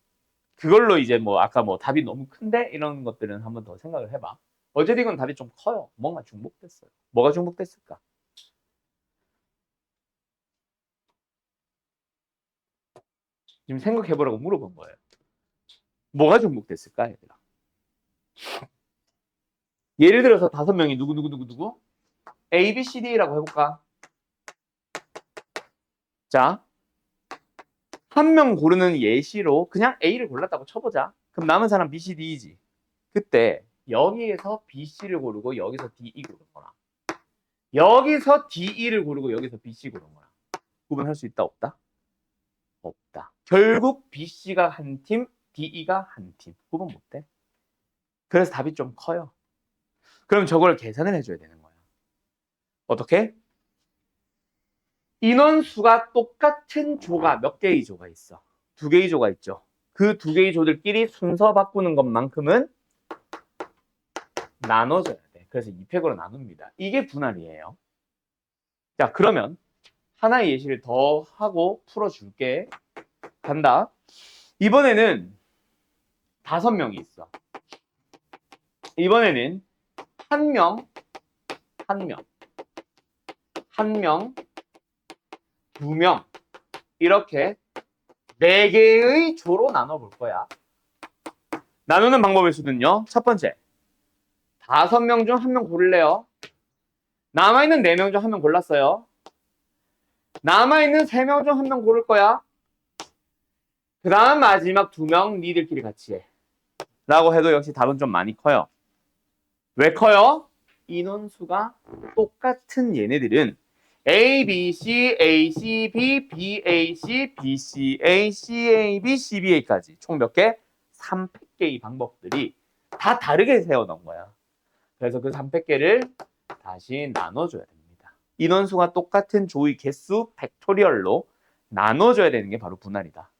그걸로 이제 뭐 아까 뭐 답이 너무 큰데 이런 것들은 한번 더 생각을 해봐. 어쨌든 이건 답이 좀 커요. 뭔가 중복됐어요. 뭐가 중복됐을까? 지금 생각해보라고 물어본 거예요. 뭐가 중복됐을까, 얘들아? 예를 들어서 5명이 누구? A, B, C, D라고 해볼까? 자, 1명 고르는 예시로 그냥 A를 골랐다고 쳐보자. 그럼 남은 사람 B, C, D이지. 그때 여기에서 B, C를 고르고 여기서 D, E 고른 거나 여기서 D, E를 고르고 여기서 B, C 고른 거나 구분할 수 있다, 없다? 없다. 결국 B, C가 한 팀, D, E가 한 팀. 구분 못해. 그래서 답이 좀 커요. 그럼 저걸 계산을 해줘야 되는 거야. 어떻게? 인원수가 똑같은 조가 몇 개의 조가 있어? 2개의 조가 있죠. 그 2개의 조들끼리 순서 바꾸는 것만큼은 나눠줘야 돼. 그래서 2팩으로 나눕니다. 이게 분할이에요. 자, 그러면 하나의 예시를 더 하고 풀어줄게. 간다. 이번에는 5명이 있어. 이번에는 한 명, 한 명, 한 명, 2명 이렇게 4개의 조로 나눠볼 거야. 나누는 방법의 수는요. 첫 번째, 5명 중 1명 고를래요. 남아있는 4명 중 1명 골랐어요. 남아있는 3명 중 1명 고를 거야. 그 다음 마지막 2명 니들끼리 같이 해. 라고 해도 역시 답은 좀 많이 커요. 왜 커요? 인원수가 똑같은 얘네들은 A, B, C, A, C, B, B, A, C, B, C, A, C, A, B, C, B, A까지 총 몇 개? 300개의 방법들이 다 다르게 세워놓은 거야. 그래서 그 300개를 다시 나눠줘야 됩니다. 인원수가 똑같은 조의 개수 팩토리얼로 나눠줘야 되는 게 바로 분할이다.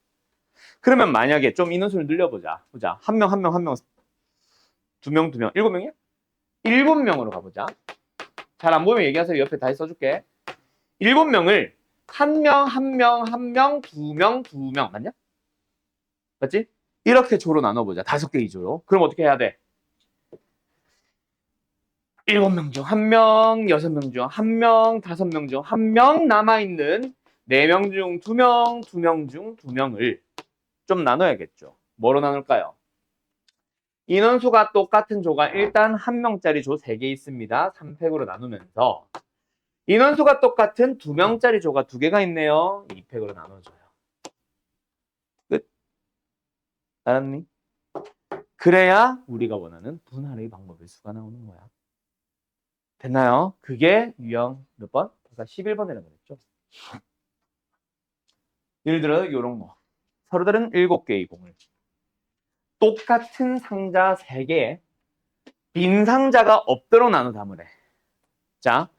그러면 만약에 좀 인원수를 늘려보자. 보자. 한 명, 한 명, 한 명, 2명, 2명, 7명이야? 7명으로 가보자. 잘 안 보이면 얘기하세요. 옆에 다시 써줄게. 7명을 한 명, 한 명, 한 명, 2명, 2명. 맞냐? 맞지? 이렇게 조로 나눠보자. 5개의 조로. 그럼 어떻게 해야 돼? 7명 중 1명, 6명 중 1명, 5명 중 1명 남아있는 4명 중 2명, 2명 중 2명을 좀 나눠야겠죠. 뭐로 나눌까요? 인원수가 똑같은 조가 일단 1명짜리 조 3개 있습니다. 3팩으로 나누면서 인원수가 똑같은 2명짜리 조가 2개가 있네요. 2팩으로 나눠줘요. 끝. 알았니? 그래야 우리가 원하는 분할의 방법의 수가 나오는 거야. 됐나요? 그게 유형 몇 번? 아까 11번이라고 그랬죠. 예를 들어 이런 거. 서로 다른 7개의 공을 똑같은 상자 3개에 빈 상자가 없도록 나눠 담으래. 자,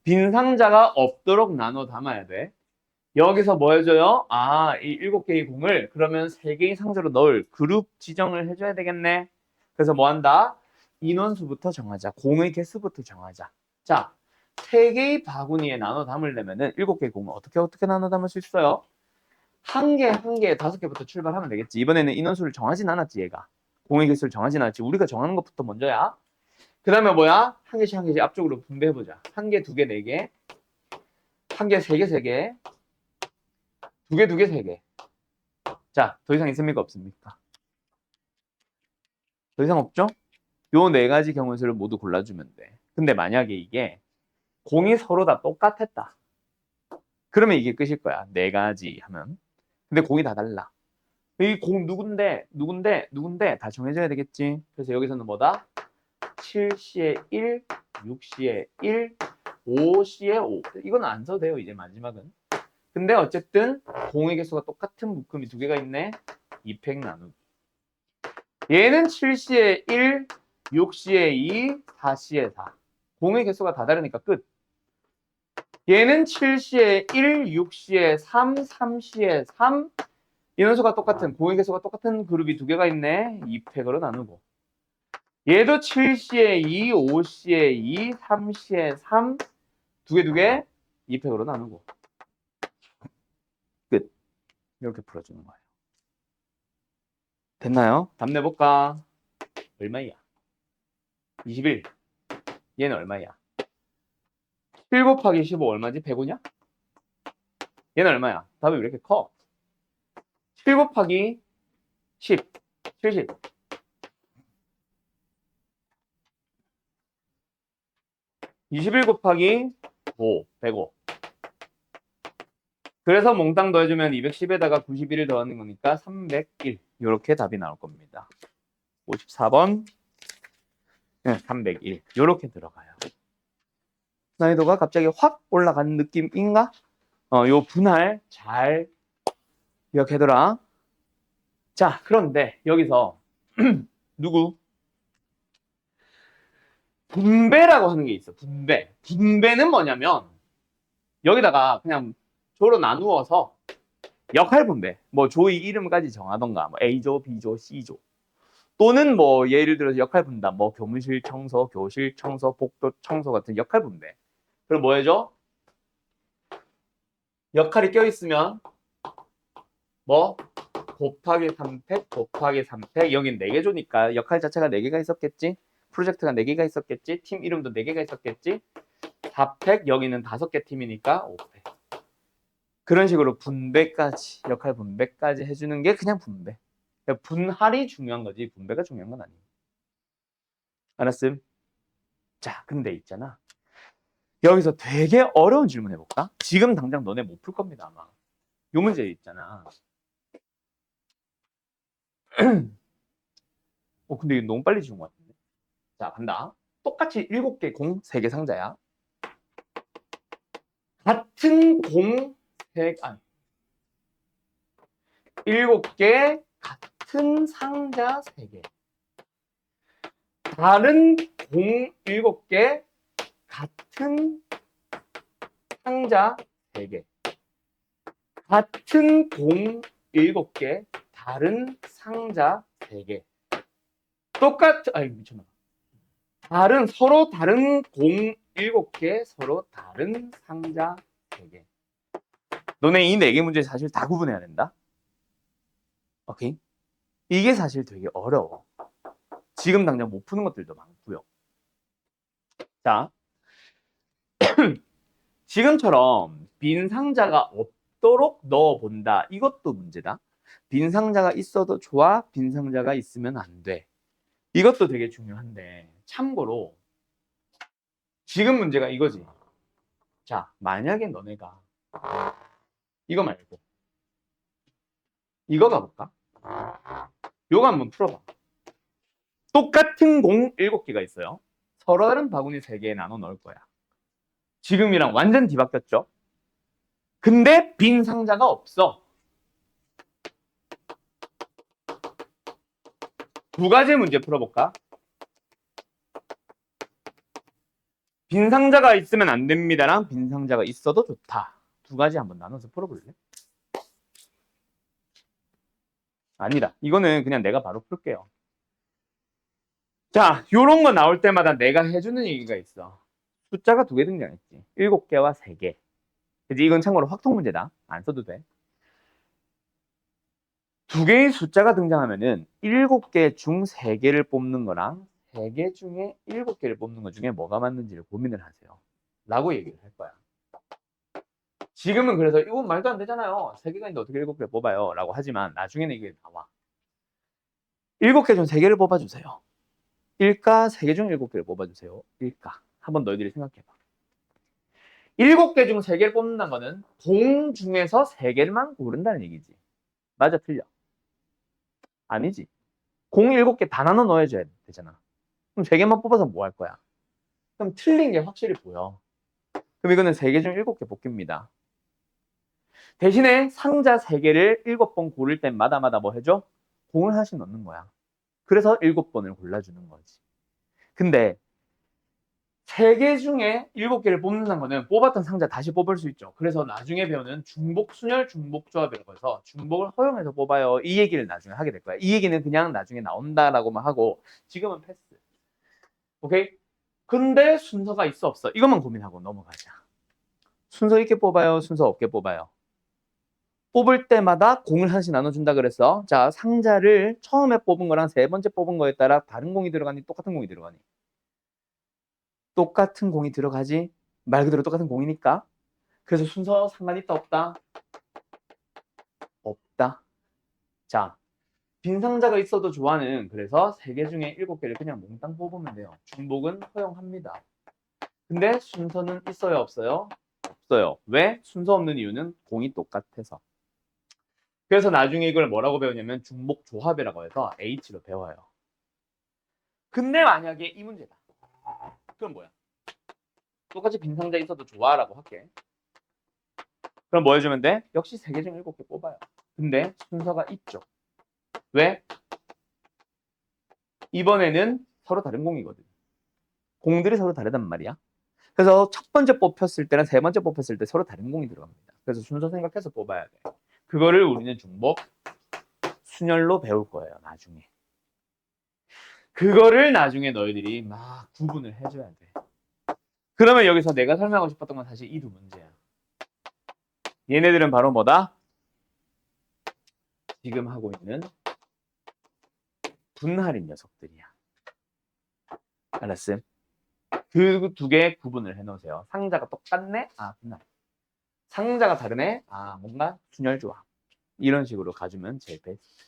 빈 상자가 없도록 나눠 담아야 돼. 여기서 뭐 해줘요? 아, 이 7개의 공을 그러면 3개의 상자로 넣을 그룹 지정을 해줘야 되겠네. 그래서 뭐 한다? 인원수부터 정하자. 공의 개수부터 정하자. 자, 3개의 바구니에 나눠 담으려면은 7개의 공을 어떻게 나눠 담을 수 있어요? 한 개, 5개부터 출발하면 되겠지. 이번에는 인원수를 정하진 않았지, 얘가. 공의 개수를 정하진 않았지. 우리가 정하는 것부터 먼저야. 그 다음에 뭐야? 한 개씩 앞쪽으로 분배해보자. 1개, 2개, 4개. 1개, 3개, 3개. 2개, 2개, 3개. 자, 더 이상 있습니까? 없습니까? 더 이상 없죠? 요 4가지 경우수를 모두 골라주면 돼. 근데 만약에 이게 공이 서로 다 똑같았다. 그러면 이게 끝일 거야. 4가지 하면. 근데 공이 다 달라. 이 공 누군데 다 정해져야 되겠지. 그래서 여기서는 뭐다? 7C에 1, 6C에 1, 5C에 5. 이건 안 써도 돼요. 이제 마지막은. 근데 어쨌든 공의 개수가 똑같은 묶음이 2개가 있네. 2팩 나누기. 얘는 7C에 1, 6C에 2, 4C에 4. 공의 개수가 다 다르니까 끝. 얘는 7C에 1, 6C에 3, 3C에 3. 인원수가 똑같은, 공의 개수가 똑같은 그룹이 2개가 있네. 2팩으로 나누고. 얘도 7C에 2, 5C에 2, 3C에 3. 2개, 2팩으로 나누고. 끝. 이렇게 풀어주는 거예요. 됐나요? 답 내볼까? 얼마야? 21. 얘는 얼마야? 7 곱하기 15 얼마지? 105냐? 얘는 얼마야? 답이 왜 이렇게 커? 7 곱하기 10. 70. 21 곱하기 5. 105. 그래서 몽땅 더해주면 210에다가 91을 더하는 거니까 301. 이렇게 답이 나올 겁니다. 54번. 네, 301. 이렇게 들어가요. 난이도가 갑자기 확 올라가는 느낌인가? 요 분할 잘 기억해둬라. 자, 그런데 여기서 누구? 분배라고 하는 게 있어. 분배. 분배는 뭐냐면 여기다가 그냥 조로 나누어서 역할 분배. 뭐 조의 이름까지 정하던가. 뭐 A조, B조, C조. 또는 뭐 예를 들어서 역할 분담. 뭐 교무실 청소, 교실 청소, 복도 청소 같은 역할 분배. 그럼 뭐 해줘? 역할이 껴있으면 뭐? 곱하기 3팩 곱하기 3팩 여긴 4개 조니까 역할 자체가 4개가 있었겠지? 프로젝트가 4개가 있었겠지? 팀 이름도 4개가 있었겠지? 4팩 여기는 5개 팀이니까 5팩. 그런 식으로 분배까지 역할 분배까지 해주는 게 그냥 분배. 그러니까 분할이 중요한 거지 분배가 중요한 건 아니에요. 알았음? 자 근데 있잖아. 여기서 되게 어려운 질문 해볼까? 지금 당장 너네 못 풀 겁니다 아마. 요 문제 있잖아. 근데 이거 너무 빨리 지운 것 같은데. 자 간다. 똑같이 7개 공 3개 상자야. 같은 공 7개 같은 상자 3개. 다른 공 7개 같은 상자 3개. 같은 공 7개 다른 상자 3개. 미쳤나. 서로 다른 공 7개, 서로 다른 상자 3개. 너네 이 4개 문제 사실 다 구분해야 된다. 오케이? 이게 사실 되게 어려워. 지금 당장 못 푸는 것들도 많고요. 자, 지금처럼 빈 상자가 없도록 넣어본다. 이것도 문제다. 빈 상자가 있어도 좋아, 빈 상자가 있으면 안 돼. 이것도 되게 중요한데 참고로 지금 문제가 이거지. 자, 만약에 너네가 이거 말고 이거 가볼까? 요거 한번 풀어봐. 똑같은 공 7개가 있어요. 서로 다른 바구니 3개에 나눠 넣을 거야. 지금이랑 완전 뒤바뀌었죠? 근데 빈 상자가 없어. 두 가지 문제 풀어볼까? 빈 상자가 있으면 안 됩니다랑 빈 상자가 있어도 좋다. 두 가지 한번 나눠서 풀어볼래? 아니다. 이거는 그냥 내가 바로 풀게요. 자, 요런 거 나올 때마다 내가 해주는 얘기가 있어. 숫자가 2개 등장했지. 7개와 3개. 그치? 이건 참고로 확통 문제다. 안 써도 돼. 2개의 숫자가 등장하면은 7개 중 3개를 뽑는 거랑 3개 중에 7개를 뽑는 것 중에 뭐가 맞는지를 고민을 하세요. 라고 얘기를 할 거야. 지금은 그래서 이건 말도 안 되잖아요. 3개가 있는데 어떻게 7개를 뽑아요? 라고 하지만 나중에는 이게 나와. 7개 중 3개를 뽑아주세요. 일까? 3개 중 7개를 뽑아주세요. 일까? 한번 너희들이 생각해봐. 7개 중 3개를 뽑는다는 거는 공 중에서 3개만 고른다는 얘기지. 맞아, 틀려? 아니지. 공 7개 다 나눠 넣어줘야 되잖아. 그럼 3개만 뽑아서 뭐 할 거야? 그럼 틀린 게 확실히 보여. 그럼 이거는 3개 중 7개 뽑기입니다. 대신에 상자 3개를 7번 고를 때마다 뭐 해줘? 공을 하나씩 넣는 거야. 그래서 7번을 골라주는 거지. 근데 3개 중에 7개를 뽑는다는 거는 뽑았던 상자 다시 뽑을 수 있죠. 그래서 나중에 배우는 중복, 순열, 중복 조합이라고 해서 중복을 허용해서 뽑아요. 이 얘기를 나중에 하게 될 거야. 이 얘기는 그냥 나중에 나온다라고만 하고 지금은 패스. 오케이? 근데 순서가 있어 없어? 이것만 고민하고 넘어가자. 순서 있게 뽑아요? 순서 없게 뽑아요? 뽑을 때마다 공을 하나씩 나눠준다 그랬어. 자, 상자를 처음에 뽑은 거랑 3번째 뽑은 거에 따라 다른 공이 들어가니 똑같은 공이 들어가니? 똑같은 공이 들어가지. 말 그대로 똑같은 공이니까. 그래서 순서 상관 있다 없다? 없다. 자, 빈 상자가 있어도 좋아는 그래서 3개 중에 7개를 그냥 몽땅 뽑으면 돼요. 중복은 허용합니다. 근데 순서는 있어요 없어요? 없어요. 왜? 순서 없는 이유는 공이 똑같아서. 그래서 나중에 이걸 뭐라고 배우냐면 중복 조합이라고 해서 H로 배워요. 근데 만약에 이 문제다. 그럼 뭐야? 똑같이 빈 상자 있어도 좋아라고 할게. 그럼 뭐 해주면 돼? 역시 3개 중 7개 뽑아요. 근데 순서가 있죠. 왜? 이번에는 서로 다른 공이거든. 공들이 서로 다르단 말이야. 그래서 첫 번째 뽑혔을 때랑 3번째 뽑혔을 때 서로 다른 공이 들어갑니다. 그래서 순서 생각해서 뽑아야 돼. 그거를 우리는 중복, 순열로 배울 거예요. 나중에. 그거를 나중에 너희들이 막 구분을 해줘야 돼. 그러면 여기서 내가 설명하고 싶었던 건 사실 이 두 문제야. 얘네들은 바로 뭐다? 지금 하고 있는 분할인 녀석들이야. 알았음? 그 두 개 구분을 해놓으세요. 상자가 똑같네? 아, 분할. 상자가 다르네? 아, 뭔가 순열 조합. 이런 식으로 가주면 제일 베스트.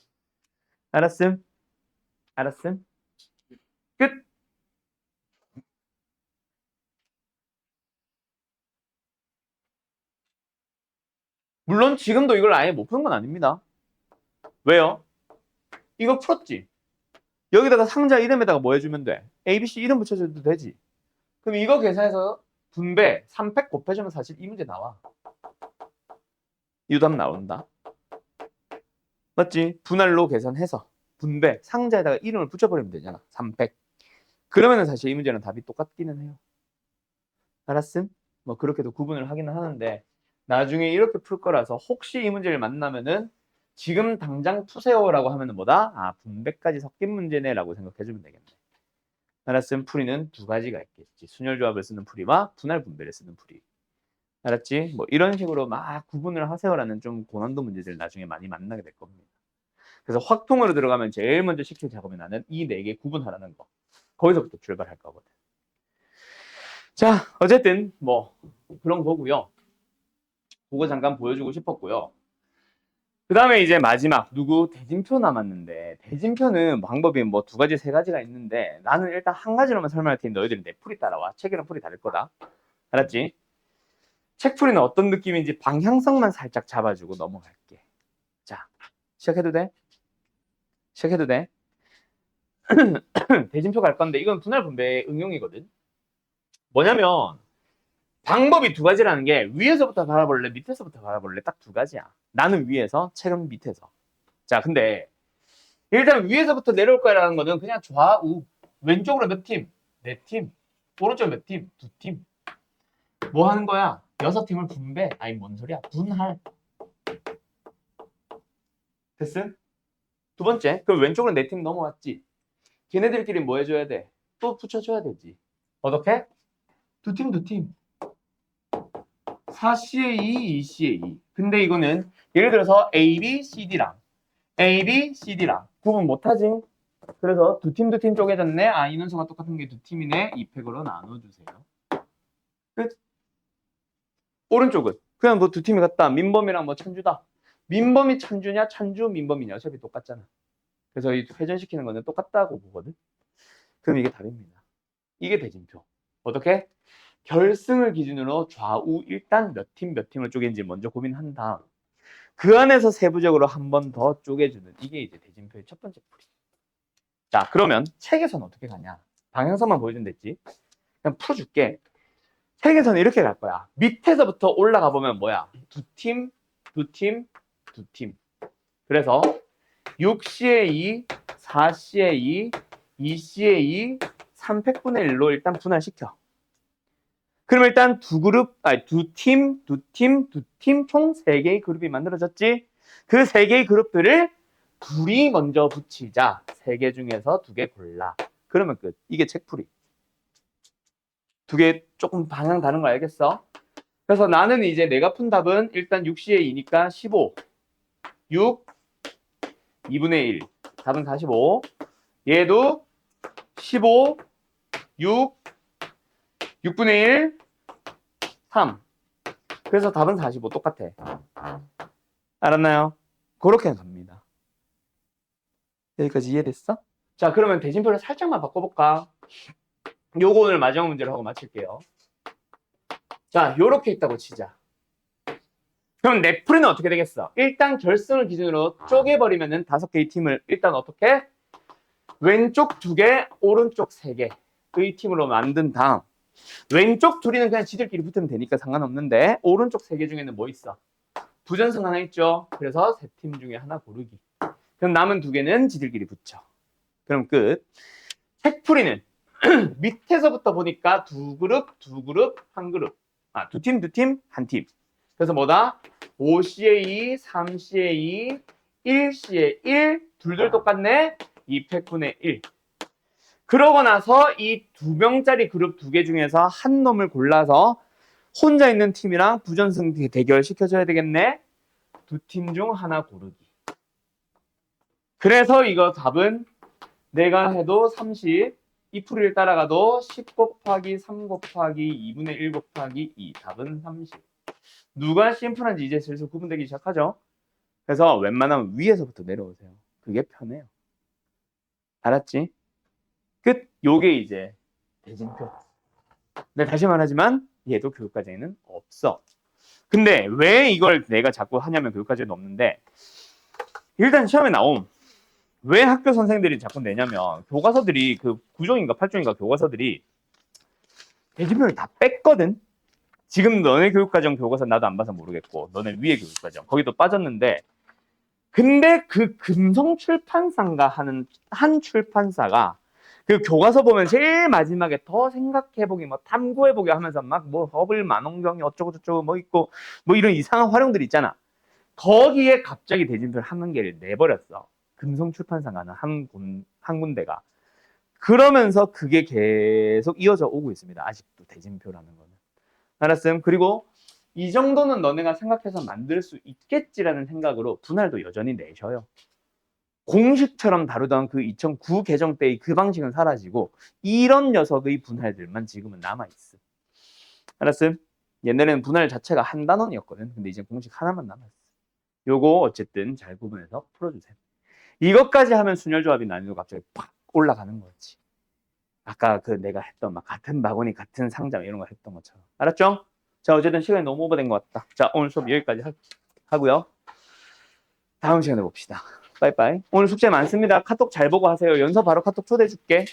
알았음? 알았음? 끝! 물론 지금도 이걸 아예 못 푸는 건 아닙니다. 왜요? 이거 풀었지? 여기다가 상자 이름에다가 뭐 해주면 돼? ABC 이름 붙여줘도 되지. 그럼 이거 계산해서 분배 3팩 곱해주면 사실 이 문제 나와. 이 답 나온다. 맞지? 분할로 계산해서 분배 상자에다가 이름을 붙여버리면 되잖아. 3팩. 그러면은 사실 이 문제는 답이 똑같기는 해요. 알았음? 뭐 그렇게도 구분을 하기는 하는데 나중에 이렇게 풀 거라서 혹시 이 문제를 만나면은 지금 당장 푸세요라고 하면은 뭐다? 아, 분배까지 섞인 문제네라고 생각해주면 되겠네. 알았음? 풀이는 두 가지가 있겠지. 순열조합을 쓰는 풀이와 분할 분배를 쓰는 풀이. 알았지? 뭐 이런 식으로 막 구분을 하세요라는 좀 고난도 문제들 나중에 많이 만나게 될 겁니다. 그래서 확통으로 들어가면 제일 먼저 시킬 작업이 나는 이 네 개 구분하라는 거. 거기서부터 출발할 거거든. 자, 어쨌든 뭐 그런 거고요. 그거 잠깐 보여주고 싶었고요. 그 다음에 이제 마지막 누구 대진표 남았는데 대진표는 방법이 뭐 두 가지 세 가지가 있는데 나는 일단 한 가지로만 설명할 테니 너희들은 내 풀이 따라와. 책이랑 풀이 다를 거다. 알았지? 책 풀이는 어떤 느낌인지 방향성만 살짝 잡아주고 넘어갈게. 자, 시작해도 돼? 시작해도 돼? 대진표 갈 건데 이건 분할 분배의 응용이거든. 뭐냐면 방법이 두 가지라는 게 위에서부터 바라볼래 밑에서부터 바라볼래 딱 두 가지야. 나는 위에서 책은 밑에서. 자, 근데 일단 위에서부터 내려올 거라는 거는 그냥 좌우 왼쪽으로 몇 팀? 네 팀. 오른쪽 몇 팀? 두 팀. 뭐 하는 거야? 6팀을 분배. 아니 뭔 소리야? 분할. 됐음? 두 번째, 그럼 왼쪽으로 4팀 넘어왔지. 걔네들끼리 뭐 해줘야 돼? 또 붙여줘야 되지. 어떻게? 두 팀, 두 팀. 4C에 2, 2C에 2. 근데 이거는 예를 들어서 A, B, C, D랑 A, B, C, D랑 구분 못하지? 그래서 두 팀, 두 팀 쪼개졌네. 아, 인원수가 똑같은 게 두 팀이네. 2팩으로 나눠주세요. 끝. 오른쪽은 그냥 뭐 두 팀이 같다. 민범이랑 뭐 찬주다. 민범이 찬주냐, 찬주 민범이냐 어차피 똑같잖아. 그래서 이 회전시키는 거는 똑같다고 보거든. 그럼 이게 답입니다. 이게 대진표. 어떻게? 결승을 기준으로 좌우 일단 몇 팀 몇 팀을 쪼개는지 먼저 고민한 다음 그 안에서 세부적으로 한 번 더 쪼개주는 이게 이제 대진표의 첫 번째 풀이. 자, 그러면 책에서는 어떻게 가냐? 방향성만 보여주면 됐지. 그냥 풀어줄게. 책에서는 이렇게 갈 거야. 밑에서부터 올라가 보면 뭐야? 두 팀, 두 팀, 두 팀. 그래서 6C에 2, 4C에 2, 2C에 2, 3팩분의 1로 일단 분할시켜. 그럼 일단 두 그룹, 아니 두 팀, 두 팀, 두 팀 총 3개의 그룹이 만들어졌지. 그 3개의 그룹들을 둘이 먼저 붙이자. 3개 중에서 2개 골라. 그러면 끝. 이게 책풀이. 2개 조금 방향 다른 거 알겠어? 그래서 나는 이제 내가 푼 답은 일단 6C에 2니까 15. 6, 2분의 1. 답은 45. 얘도 15, 6, 6분의 1, 3. 그래서 답은 45 똑같아. 알았나요? 그렇게 갑니다. 여기까지 이해됐어? 자, 그러면 대진표를 살짝만 바꿔볼까? 요거 오늘 마지막 문제로 하고 마칠게요. 자, 요렇게 있다고 치자. 그럼 내 풀이는 어떻게 되겠어? 일단 결승을 기준으로 쪼개버리면은 5개의 팀을 일단 어떻게? 왼쪽 2개, 오른쪽 3개의 팀으로 만든 다음 왼쪽 둘이는 그냥 지들끼리 붙으면 되니까 상관없는데 오른쪽 3개 중에는 뭐 있어? 부전승 하나 있죠. 그래서 3팀 중에 하나 고르기. 그럼 남은 2개는 지들끼리 붙여. 그럼 끝. 책풀이는 밑에서부터 보니까 두 그룹, 두 그룹, 한 그룹. 아, 두 팀, 두 팀, 한 팀. 그래서 뭐다? 5C에 2, 3C에 2, 1C에 1, 둘둘 똑같네? 2팩분의 1. 그러고 나서 이 2명짜리 그룹 2개 중에서 한 놈을 골라서 혼자 있는 팀이랑 부전승 대결 시켜줘야 되겠네. 두 팀 중 하나 고르기. 그래서 이거 답은 내가 해도 30, 이 풀이를 따라가도 10 곱하기 3 곱하기 2분의 1 곱하기 2. 답은 30. 누가 심플한지 이제 슬슬 구분되기 시작하죠. 그래서 웬만하면 위에서부터 내려오세요. 그게 편해요. 알았지? 끝. 요게 이제 대진표. 근데 다시 말하지만 얘도 교육과정에는 없어. 근데 왜 이걸 내가 자꾸 하냐면 교육과정에는 없는데 일단 시험에 나옴. 왜 학교 선생들이 자꾸 내냐면 교과서들이 그 9종인가 8종인가 교과서들이 대진표를 다 뺐거든. 지금 너네 교육과정 교과서 나도 안 봐서 모르겠고 너네 위에 교육과정 거기도 빠졌는데 근데 그 금성출판사인가 하는 한 출판사가 그 교과서 보면 제일 마지막에 더 생각해보기 뭐 탐구해보기 하면서 막 뭐 허블 만원경이 어쩌고저쩌고 뭐 있고 뭐 이런 이상한 활용들 있잖아. 거기에 갑자기 대진표를 한 개를 내버렸어. 금성출판사가 한 군데가. 그러면서 그게 계속 이어져 오고 있습니다. 아직도 대진표라는 거는. 알았음? 그리고 이 정도는 너네가 생각해서 만들 수 있겠지라는 생각으로 분할도 여전히 내셔요. 공식처럼 다루던 그 2009 개정 때의 그 방식은 사라지고 이런 녀석의 분할들만 지금은 남아있어. 알았음? 옛날에는 분할 자체가 한 단원이었거든. 근데 이제 공식 하나만 남아있어. 요거 어쨌든 잘 구분해서 풀어주세요. 이것까지 하면 순열조합이 난이도 갑자기 팍 올라가는 거지. 아까 그 내가 했던 막 같은 바구니 같은 상자 이런 거 했던 것처럼. 알았죠? 자, 어쨌든 시간이 너무 오버된 것 같다. 자, 오늘 수업 여기까지 하고요. 다음 시간에 봅시다. 빠이빠이. 오늘 숙제 많습니다. 카톡 잘 보고 하세요. 연서 바로 카톡 초대해 줄게.